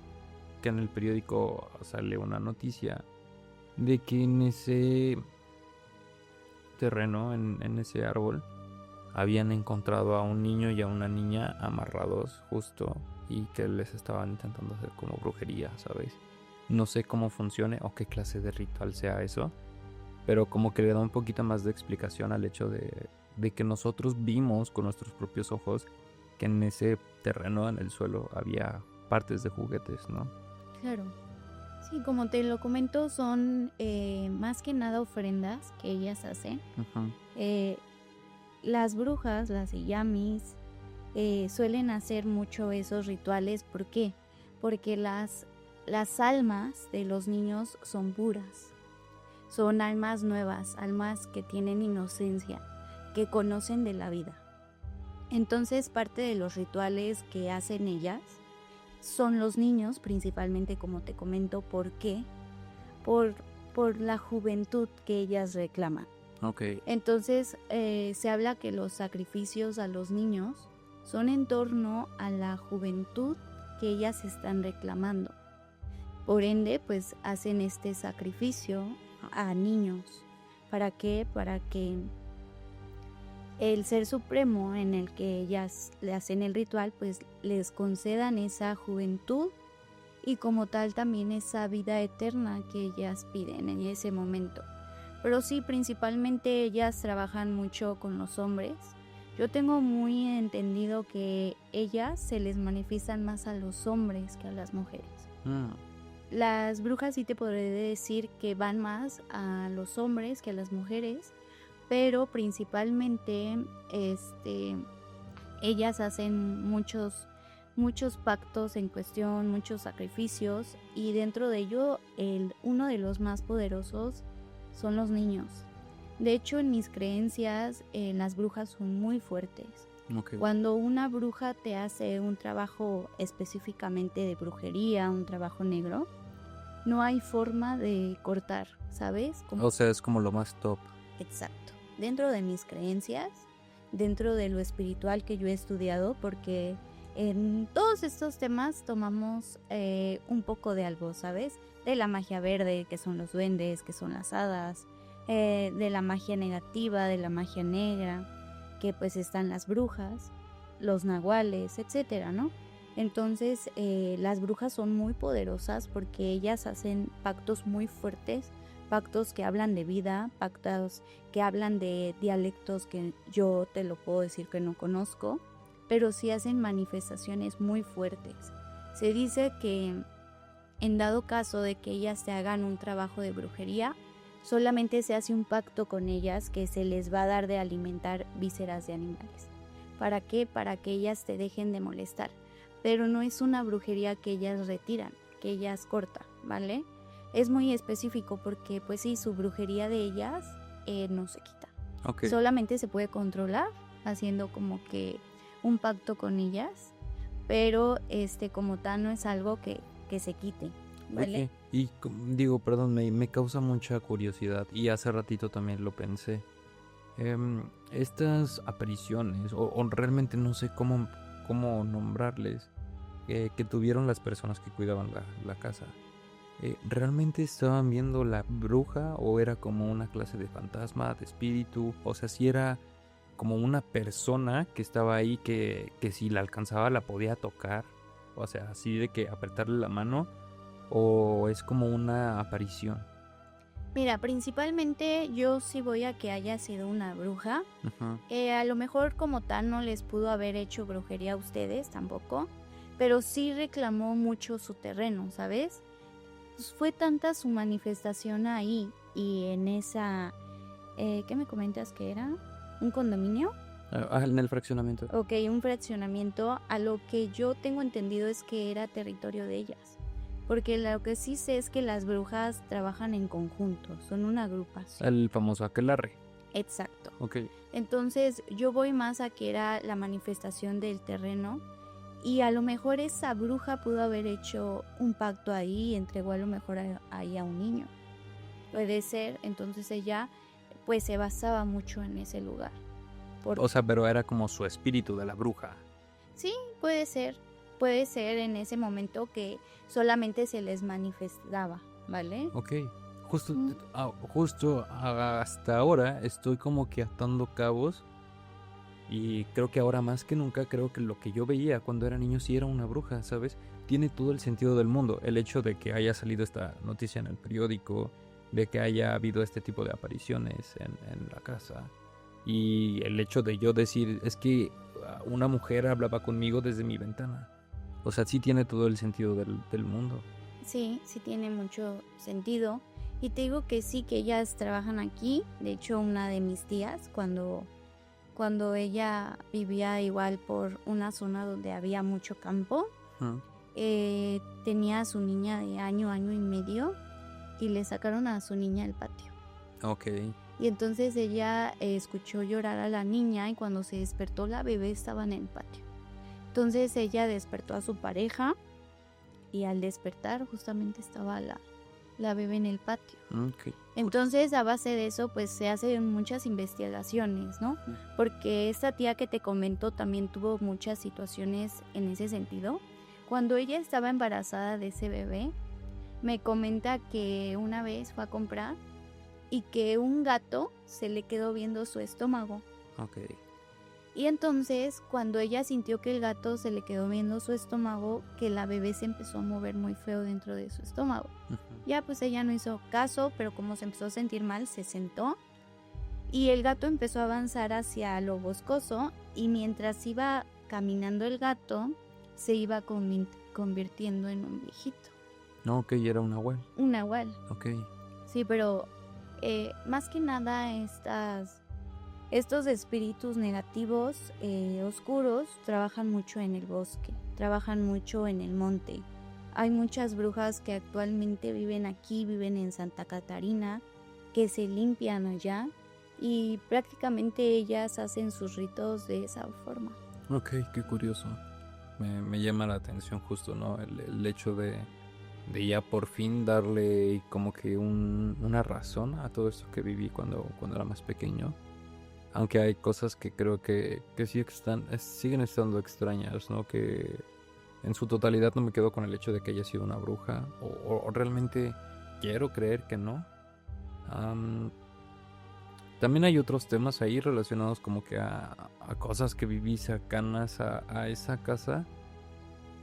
que en el periódico sale una noticia de que en ese terreno, en ese árbol, habían encontrado a un niño y a una niña amarrados justo y que les estaban intentando hacer como brujería, ¿sabes? No sé cómo funcione o qué clase de ritual sea eso, pero como que le da un poquito más de explicación al hecho de que nosotros vimos con nuestros propios ojos que en ese terreno, en el suelo, había partes de juguetes, ¿no? Claro. Sí, como te lo comento, son más que nada ofrendas que ellas hacen. Uh-huh. Las brujas, las iyamis, suelen hacer mucho esos rituales. ¿Por qué? Porque las almas de los niños son puras. Son almas nuevas, almas que tienen inocencia, que conocen de la vida. Entonces, parte de los rituales que hacen ellas son los niños, principalmente, como te comento. ¿Por qué? Por la juventud que ellas reclaman. Okay. Entonces, se habla que los sacrificios a los niños son en torno a la juventud que ellas están reclamando. Por ende, pues hacen este sacrificio a niños. ¿Para qué? Para que el Ser Supremo en el que ellas le hacen el ritual, pues les concedan esa juventud y como tal también esa vida eterna que ellas piden en ese momento. Pero sí, principalmente ellas trabajan mucho con los hombres. Yo tengo muy entendido que ellas se les manifiestan más a los hombres que a las mujeres. Las brujas sí te podré decir que van más a los hombres que a las mujeres, pero principalmente ellas hacen muchos pactos en cuestión, muchos sacrificios, y dentro de ello uno de los más poderosos son los niños. De hecho, en mis creencias, las brujas son muy fuertes. Okay. Cuando una bruja te hace un trabajo específicamente de brujería, un trabajo negro, no hay forma de cortar, ¿sabes? O sea, es como lo más top. Exacto. Dentro de mis creencias, dentro de lo espiritual que yo he estudiado, porque en todos estos temas tomamos un poco de algo, ¿sabes? De la magia verde, que son los duendes, que son las hadas, de la magia negativa, de la magia negra, que pues están las brujas, los nahuales, etcétera, ¿no? Entonces, las brujas son muy poderosas porque ellas hacen pactos muy fuertes, pactos que hablan de vida, pactos que hablan de dialectos que yo te lo puedo decir que no conozco, pero sí hacen manifestaciones muy fuertes. Se dice que en dado caso de que ellas te hagan un trabajo de brujería, solamente se hace un pacto con ellas que se les va a dar de alimentar vísceras de animales. ¿Para qué? Para que ellas te dejen de molestar. Pero no es una brujería que ellas retiran, que ellas cortan, ¿vale? Es muy específico porque, pues sí, su brujería de ellas no se quita. Okay. Solamente se puede controlar haciendo como que un pacto con ellas, pero como tal no es algo que se quite, ¿vale? Okay. Y digo, perdón, me causa mucha curiosidad y hace ratito también lo pensé. Estas apariciones, o realmente no sé cómo nombrarles, que tuvieron las personas que cuidaban la casa, ¿realmente estaban viendo la bruja o era como una clase de fantasma, de espíritu? O sea, si era como una persona que estaba ahí que si la alcanzaba la podía tocar, o sea, así de que apretarle la mano, o es como una aparición. Mira, principalmente yo sí voy a que haya sido una bruja. Ujú. A lo mejor como tal no les pudo haber hecho brujería a ustedes tampoco, pero sí reclamó mucho su terreno, ¿sabes? Pues fue tanta su manifestación ahí y en esa, ¿qué me comentas que era? ¿Un condominio? En el fraccionamiento. Ok, un fraccionamiento. A lo que yo tengo entendido es que era territorio de ellas. Porque lo que sí sé es que las brujas trabajan en conjunto, son una agrupación. El famoso aquelarre. Exacto. Ok. Entonces yo voy más a que era la manifestación del terreno y a lo mejor esa bruja pudo haber hecho un pacto ahí y entregó a lo mejor ahí a un niño. Puede ser, entonces ella pues se basaba mucho en ese lugar. O sea, pero era como su espíritu de la bruja. Sí, puede ser en ese momento que solamente se les manifestaba, ¿vale? Ok. Justo, Mm. justo hasta ahora estoy como que atando cabos. Y creo que ahora más que nunca, creo que lo que yo veía cuando era niño sí era una bruja, ¿sabes? Tiene todo el sentido del mundo. El hecho de que haya salido esta noticia en el periódico, de que haya habido este tipo de apariciones en la casa. Y el hecho de yo decir, es que una mujer hablaba conmigo desde mi ventana. O sea, sí tiene todo el sentido del mundo. Sí, sí tiene mucho sentido. Y te digo que sí, que ellas trabajan aquí. De hecho, una de mis tías, cuando ella vivía igual por una zona donde había mucho campo, Ujú. tenía a su niña de año y medio y le sacaron a su niña al patio. Ok. Y entonces ella escuchó llorar a la niña y cuando se despertó la bebé estaba en el patio. Entonces ella despertó a su pareja y al despertar justamente estaba la bebé en el patio. Ok. Entonces a base de eso pues se hacen muchas investigaciones, ¿no? Porque esta tía que te comento también tuvo muchas situaciones en ese sentido. Cuando ella estaba embarazada de ese bebé, me comenta que una vez fue a comprar y que un gato se le quedó viendo su estómago. Ok. Y entonces cuando ella sintió que el gato se le quedó viendo su estómago, que la bebé se empezó a mover muy feo dentro de su estómago. Ujú. Ya pues ella no hizo caso, pero como se empezó a sentir mal, se sentó y el gato empezó a avanzar hacia lo boscoso y mientras iba caminando el gato, se iba convirtiendo en un viejito, No, ok, era un nahual. un nahual. Ok. Sí, pero más que nada estos espíritus negativos, oscuros, trabajan mucho en el bosque, trabajan mucho en el monte. Hay muchas brujas que actualmente viven aquí, viven en Santa Catarina, que se limpian allá y prácticamente ellas hacen sus ritos de esa forma. Ok, qué curioso. Me llama la atención justo, ¿no? El hecho de ya por fin darle como que una razón a todo esto que viví cuando era más pequeño. Aunque hay cosas que creo que sí siguen estando extrañas, ¿no? Que en su totalidad no me quedo con el hecho de que haya sido una bruja. O realmente quiero creer que no. Am, También hay otros temas ahí relacionados como que a cosas que viví cercanas a esa casa.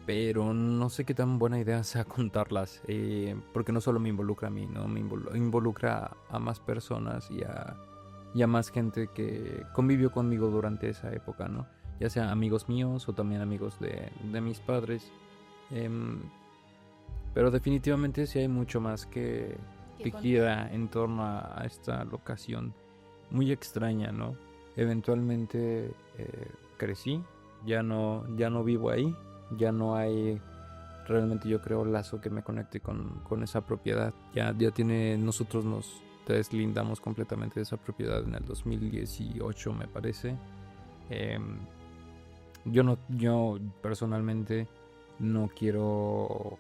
Pero no sé qué tan buena idea sea contarlas. Porque no solo me involucra a mí, ¿no? Involucra a más personas y a más gente que convivió conmigo durante esa época, ¿no? Ya sea amigos míos o también amigos de mis padres. Em, pero definitivamente sí hay mucho más que gira en torno a esta locación muy extraña, ¿no? Eventualmente crecí, ya no vivo ahí, ya no hay realmente, yo creo, lazo que me conecte con esa propiedad. Nosotros nos deslindamos completamente de esa propiedad en el 2018, me parece. Em, yo personalmente no quiero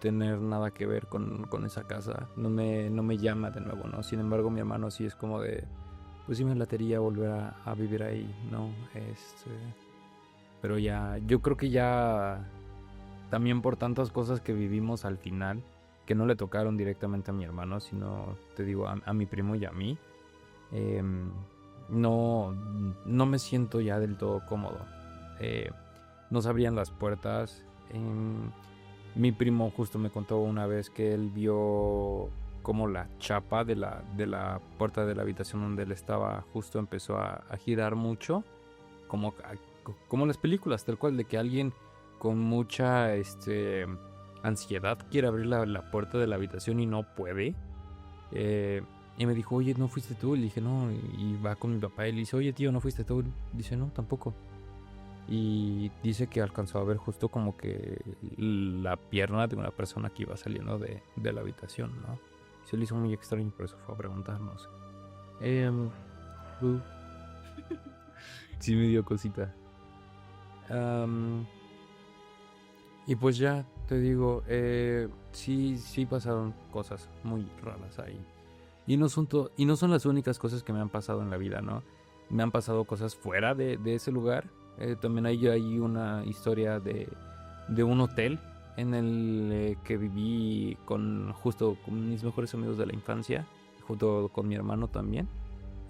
tener nada que ver con esa casa. No me llama de nuevo, ¿no? Sin embargo, mi hermano sí es como de, pues sí me latería volver a vivir ahí, ¿no? Pero ya, yo creo que ya también por tantas cosas que vivimos al final, que no le tocaron directamente a mi hermano, sino, te digo, a mi primo y a mí, em, no me siento ya del todo cómodo. Nos abrían las puertas. Mi primo justo me contó una vez que él vio como la chapa de la puerta de la habitación donde él estaba justo empezó a girar mucho, como las películas, tal cual, de que alguien con mucha ansiedad quiere abrir la puerta de la habitación y no puede. Y me dijo, oye, ¿no fuiste tú? Y le dije, no. Y va con mi papá y le dice, oye, tío, ¿no fuiste tú? Dice, no, tampoco. Y dice que alcanzó a ver justo como que la pierna de una persona que iba saliendo de la habitación, ¿no? Se le hizo muy extraño, por eso fue a preguntarnos. Sí me dio cosita. Y pues ya, te digo, sí pasaron cosas muy raras ahí. Y no son las únicas cosas que me han pasado en la vida, ¿no? Me han pasado cosas fuera de ese lugar. También hay una historia de un hotel en el que viví justo con mis mejores amigos de la infancia, junto con mi hermano también,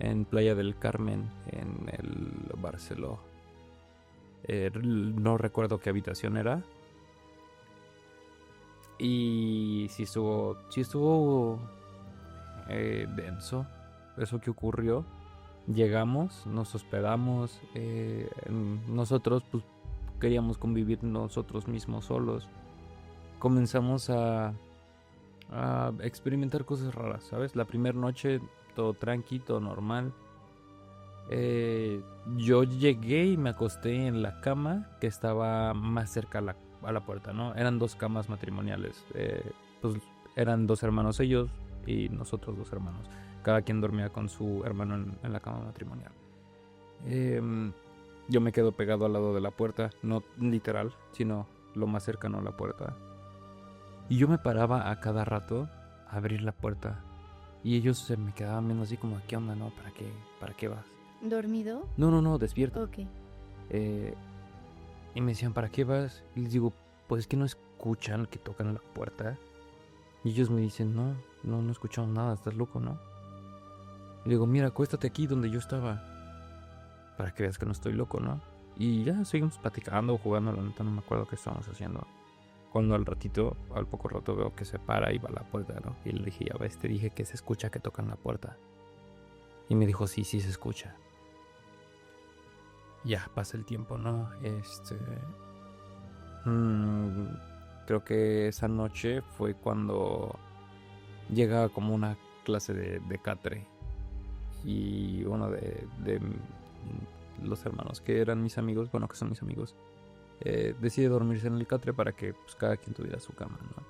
en Playa del Carmen, en el Barceló. No recuerdo qué habitación era. Y sí estuvo denso eso que ocurrió. Llegamos, nos hospedamos, nosotros pues queríamos convivir nosotros mismos solos. Comenzamos a experimentar cosas raras, ¿sabes? La primera noche todo tranqui, todo normal. Yo llegué y me acosté en la cama que estaba más cerca a la puerta, ¿no? Eran 2 camas matrimoniales. Pues eran 2 hermanos ellos y nosotros 2 hermanos. Cada quien dormía con su hermano en la cama matrimonial. Yo me quedo pegado al lado de la puerta, no literal, sino lo más cercano a la puerta. Y yo me paraba a cada rato a abrir la puerta. Y ellos se me quedaban viendo así como, ¿qué onda, no? ¿Para qué vas? ¿Dormido? No, despierto. Ok. Y me decían, ¿para qué vas? Y les digo, pues es que no escuchan que tocan la puerta. Y ellos me dicen, no escuchamos nada, estás loco, ¿no? Y le digo, mira, acuéstate aquí donde yo estaba, para que veas que no estoy loco, ¿no? Y ya seguimos platicando o jugando, la neta no me acuerdo qué estábamos haciendo. Cuando al poco rato veo que se para y va a la puerta, ¿no? Y le dije, ya ves, te dije que se escucha que tocan la puerta. Y me dijo, sí se escucha. Ya pasa el tiempo, ¿no? Creo que esa noche fue cuando llega como una clase de catre. Y uno de los hermanos que eran mis amigos, bueno, que son mis amigos, decide dormirse en el catre para que pues, cada quien tuviera su cama, ¿no?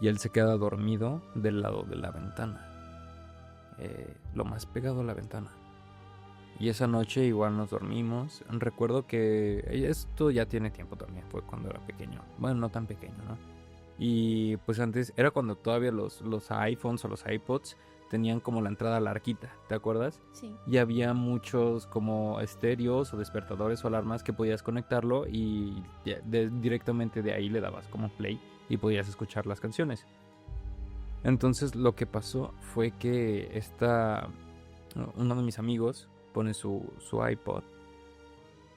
Y él se queda dormido del lado de la ventana, lo más pegado a la ventana. Y esa noche igual nos dormimos. Recuerdo que esto ya tiene tiempo también, fue cuando era pequeño. Bueno, no tan pequeño, ¿no? Y pues antes era cuando todavía los iPhones o los iPods tenían como la entrada larguita, ¿te acuerdas? Sí. Y había muchos como estéreos o despertadores o alarmas que podías conectarlo y directamente de ahí le dabas como play y podías escuchar las canciones. Entonces lo que pasó fue que uno de mis amigos pone su iPod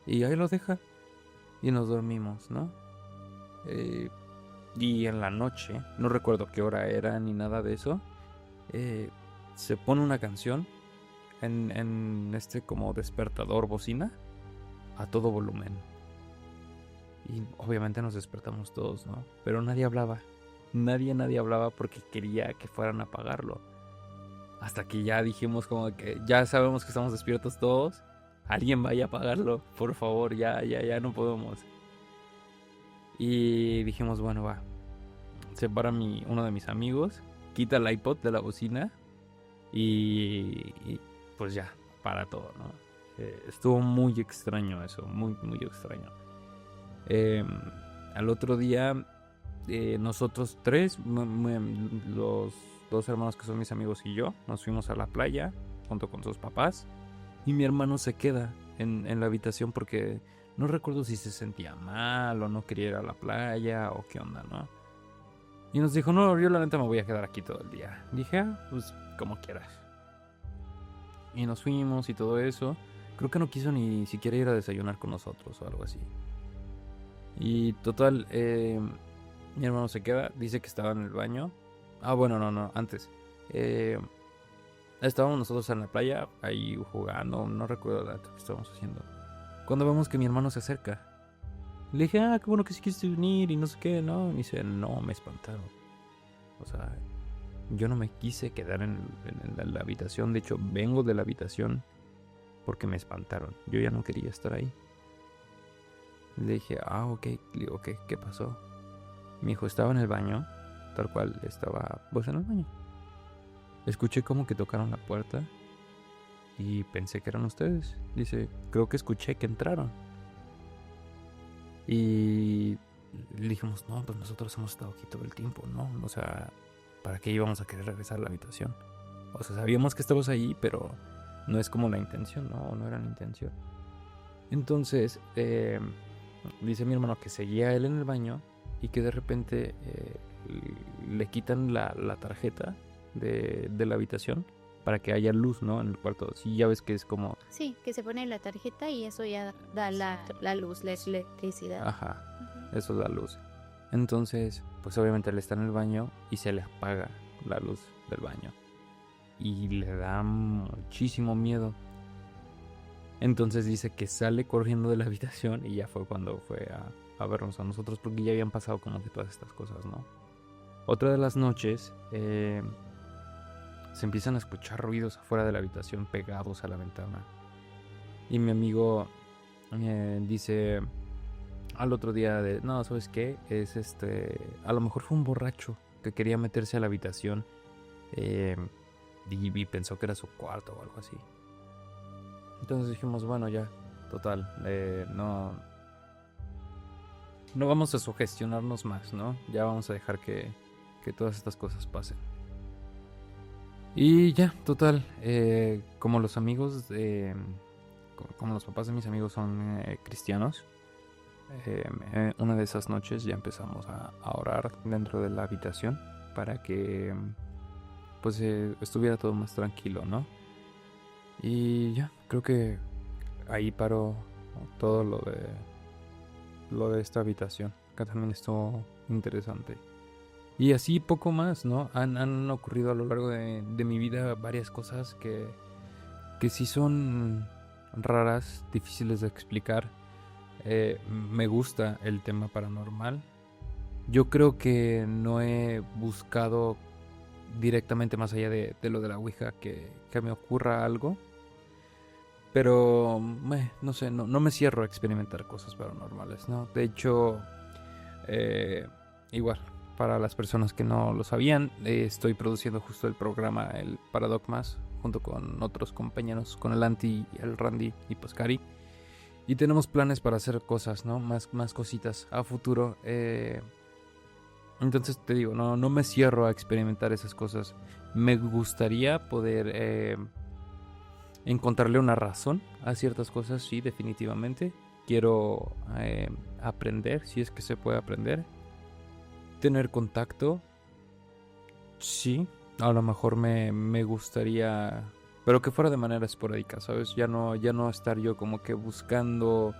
y ahí lo deja y nos dormimos, ¿no? Y en la noche, no recuerdo qué hora era ni nada de eso, se pone una canción en como despertador bocina a todo volumen. Y obviamente nos despertamos todos, ¿no? Pero nadie hablaba. Nadie hablaba porque quería que fueran a apagarlo. Hasta que ya dijimos como que ya sabemos que estamos despiertos todos. Alguien vaya a apagarlo, por favor, ya no podemos. Y dijimos, bueno, va. Se para uno de mis amigos, quita el iPod de la bocina y pues ya, para todo, ¿no? Estuvo muy extraño eso, muy extraño. Al otro día, nosotros 3, los 2 hermanos que son mis amigos y yo, nos fuimos a la playa junto con sus papás. Y mi hermano se queda en la habitación porque no recuerdo si se sentía mal o no quería ir a la playa o qué onda, ¿no? Y nos dijo, no, yo la neta me voy a quedar aquí todo el día. Dije, pues como quieras. Y nos fuimos y todo eso. Creo que no quiso ni siquiera ir a desayunar con nosotros o algo así. Y total, mi hermano se queda, dice que estaba en el baño. Bueno, no, antes. Estábamos nosotros en la playa, ahí jugando, no recuerdo lo que estábamos haciendo. Cuando vemos que mi hermano se acerca. Le dije, qué bueno que sí quisiste venir y no sé qué, ¿no? Y dice, no, me espantaron. O sea, yo no me quise quedar en la habitación. De hecho, vengo de la habitación porque me espantaron. Yo ya no quería estar ahí. Le dije, ok. Le digo, ¿qué pasó? Mi hijo estaba en el baño, tal cual estaba pues en el baño. Escuché como que tocaron la puerta y pensé que eran ustedes. Dice, creo que escuché que entraron. Y le dijimos, no, pues nosotros hemos estado aquí todo el tiempo, ¿no? O sea, ¿para qué íbamos a querer regresar a la habitación? O sea, sabíamos que estabas ahí, pero no es como la intención, no era la intención. Entonces, dice mi hermano que seguía él en el baño y que de repente le quitan la tarjeta de la habitación para que haya luz, ¿no? En el cuarto. Sí, ya ves que es como... Sí, que se pone la tarjeta y eso ya da la luz, la electricidad. Ajá, eso da luz. Entonces, pues obviamente él está en el baño y se le apaga la luz del baño. Y le da muchísimo miedo. Entonces dice que sale corriendo de la habitación y ya fue cuando fue a vernos a nosotros porque ya habían pasado como que todas estas cosas, ¿no? Otra de las noches se empiezan a escuchar ruidos afuera de la habitación pegados a la ventana. Y mi amigo dice al otro día no, ¿sabes qué? Es a lo mejor fue un borracho que quería meterse a la habitación y pensó que era su cuarto o algo así. Entonces dijimos, bueno, ya, total, no vamos a sugestionarnos más, ¿no? Ya vamos a dejar que todas estas cosas pasen. Y ya, total, como los amigos, como los papás de mis amigos son cristianos, una de esas noches ya empezamos a orar dentro de la habitación para que pues estuviera todo más tranquilo, ¿no? Y ya, creo que ahí paró todo lo de esta habitación, que también estuvo interesante. Y así poco más, ¿no? Han ocurrido a lo largo de mi vida varias cosas que sí son raras, difíciles de explicar. Me gusta el tema paranormal. Yo creo que no he buscado directamente más allá de lo de la Ouija que me ocurra algo. Pero, no sé, no me cierro a experimentar cosas paranormales, ¿no? De hecho, igual, para las personas que no lo sabían, estoy produciendo justo el programa El Paradogmas junto con otros compañeros, con el Anti, el Randy y Pascari. Y tenemos planes para hacer cosas, ¿no? Más cositas a futuro. Entonces te digo, no me cierro a experimentar esas cosas. Me gustaría poder encontrarle una razón a ciertas cosas, sí, definitivamente. Quiero aprender, si es que se puede aprender. Tener contacto, sí. A lo mejor me gustaría, pero que fuera de manera esporádica, ¿sabes? Ya no estar yo como que buscando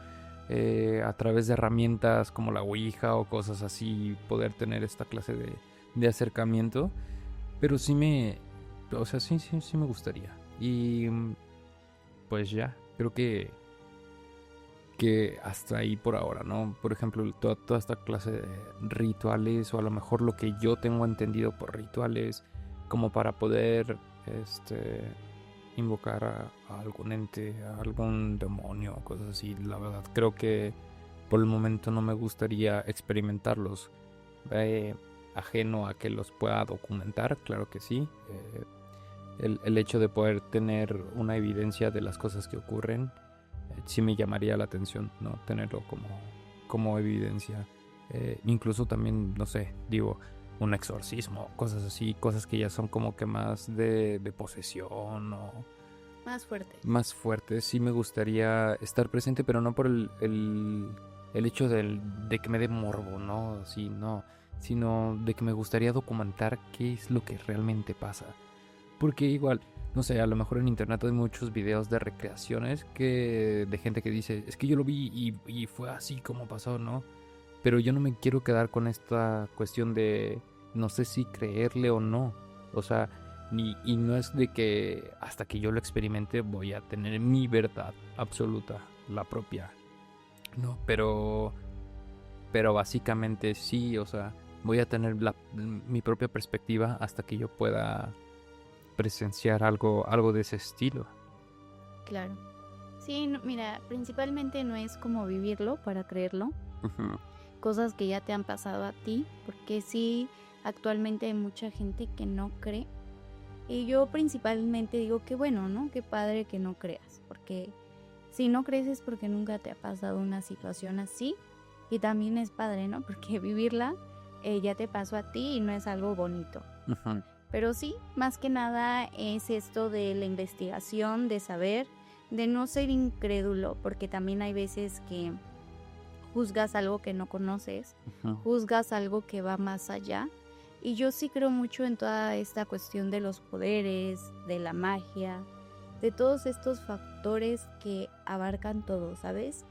a través de herramientas como la Ouija o cosas así, poder tener esta clase de acercamiento. Pero sí o sea, sí me gustaría. Y pues ya, creo que hasta ahí por ahora, ¿no? Por ejemplo, toda esta clase de rituales, o a lo mejor lo que yo tengo entendido por rituales, como para poder invocar a algún ente, a algún demonio, cosas así. La verdad, creo que por el momento no me gustaría experimentarlos. Ajeno a que los pueda documentar, claro que sí. El hecho de poder tener una evidencia de las cosas que ocurren, sí me llamaría la atención, ¿no? Tenerlo como evidencia. Incluso también, no sé, digo, un exorcismo, cosas así, cosas que ya son como que más de posesión o... Más fuertes. Sí me gustaría estar presente, pero no por el hecho de que me dé morbo, ¿no? Así, no. Sino de que me gustaría documentar qué es lo que realmente pasa. Porque igual, no sé, a lo mejor en internet hay muchos videos de recreaciones de gente que dice, es que yo lo vi y fue así como pasó, ¿no? Pero yo no me quiero quedar con esta cuestión de no sé si creerle o no. O sea, y no es de que hasta que yo lo experimente voy a tener mi verdad absoluta, la propia. No, pero básicamente sí, o sea, voy a tener mi propia perspectiva hasta que yo pueda presenciar algo de ese estilo. Claro. Sí, mira, principalmente no es como vivirlo para creerlo. Uh-huh. Cosas que ya te han pasado a ti, porque sí, actualmente hay mucha gente que no cree. Y yo principalmente digo que bueno, ¿no? Qué padre que no creas, porque si no crees es porque nunca te ha pasado una situación así. Y también es padre, ¿no? Porque vivirla ya te pasó a ti y no es algo bonito. Uh-huh. Pero sí, más que nada es esto de la investigación, de saber, de no ser incrédulo, porque también hay veces que juzgas algo que no conoces, Uh-huh. juzgas algo que va más allá. Y yo sí creo mucho en toda esta cuestión de los poderes, de la magia, de todos estos factores que abarcan todo, ¿sabes?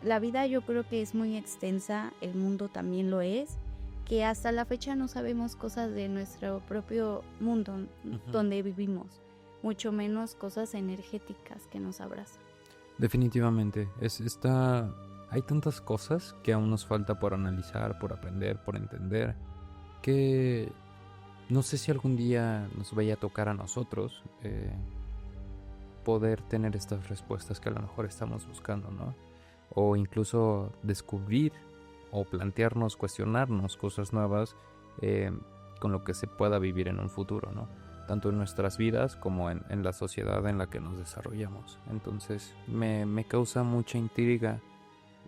La vida yo creo que es muy extensa, el mundo también lo es, que hasta la fecha no sabemos cosas de nuestro propio mundo Uh-huh. donde vivimos, mucho menos cosas energéticas que nos abrazan. Definitivamente, hay tantas cosas que aún nos falta por analizar, por aprender, por entender, que no sé si algún día nos vaya a tocar a nosotros poder tener estas respuestas que a lo mejor estamos buscando, ¿no? O incluso descubrir o plantearnos, cuestionarnos cosas nuevas con lo que se pueda vivir en un futuro, ¿no? Tanto en nuestras vidas como en la sociedad en la que nos desarrollamos. Entonces me causa mucha intriga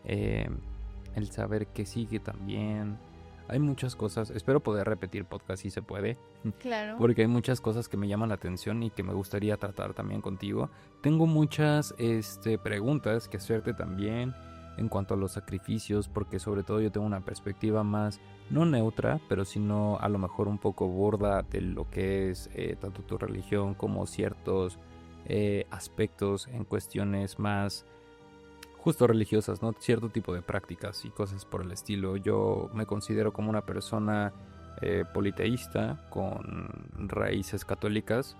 el saber que sigue también. Hay muchas cosas, espero poder repetir podcast si se puede. Claro. Porque hay muchas cosas que me llaman la atención y que me gustaría tratar también contigo. Tengo muchas preguntas que hacerte también en cuanto a los sacrificios, porque sobre todo yo tengo una perspectiva más, no neutra, pero sino a lo mejor un poco burda de lo que es tanto tu religión como ciertos aspectos en cuestiones más justo religiosas, ¿no? Cierto tipo de prácticas y cosas por el estilo. Yo me considero como una persona politeísta con raíces católicas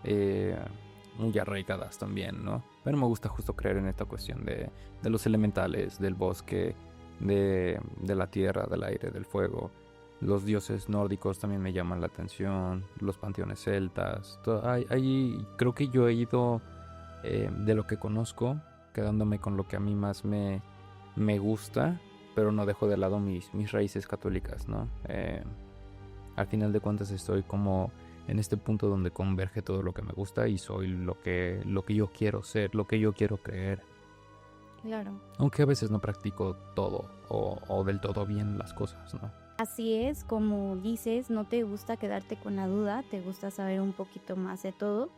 muy arraigadas también, ¿no? Pero me gusta justo creer en esta cuestión de los elementales, del bosque, de la tierra, del aire, del fuego. Los dioses nórdicos también me llaman la atención, los panteones celtas. Creo que yo he ido de lo que conozco, quedándome con lo que a mí más me gusta, pero no dejo de lado mis raíces católicas, ¿no? Al final de cuentas estoy como en este punto donde converge todo lo que me gusta y soy lo que yo quiero ser, lo que yo quiero creer. Claro. Aunque a veces no practico todo o del todo bien las cosas, ¿no? Así es, como dices, no te gusta quedarte con la duda, te gusta saber un poquito más de todo.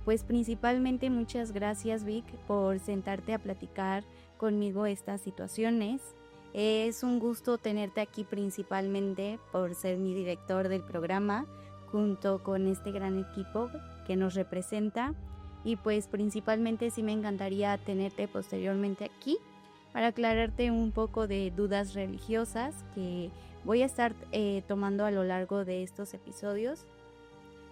Pues principalmente muchas gracias, Vic, por sentarte a platicar conmigo estas situaciones. Es un gusto tenerte aquí principalmente por ser mi director del programa, junto con este gran equipo que nos representa. Y pues principalmente sí me encantaría tenerte posteriormente aquí para aclararte un poco de dudas religiosas que voy a estar tomando a lo largo de estos episodios.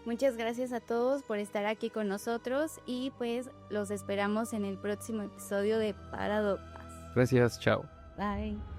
Muchas gracias a todos por estar aquí con nosotros y pues los esperamos en el próximo episodio de Paradogmas. Gracias, chao. Bye.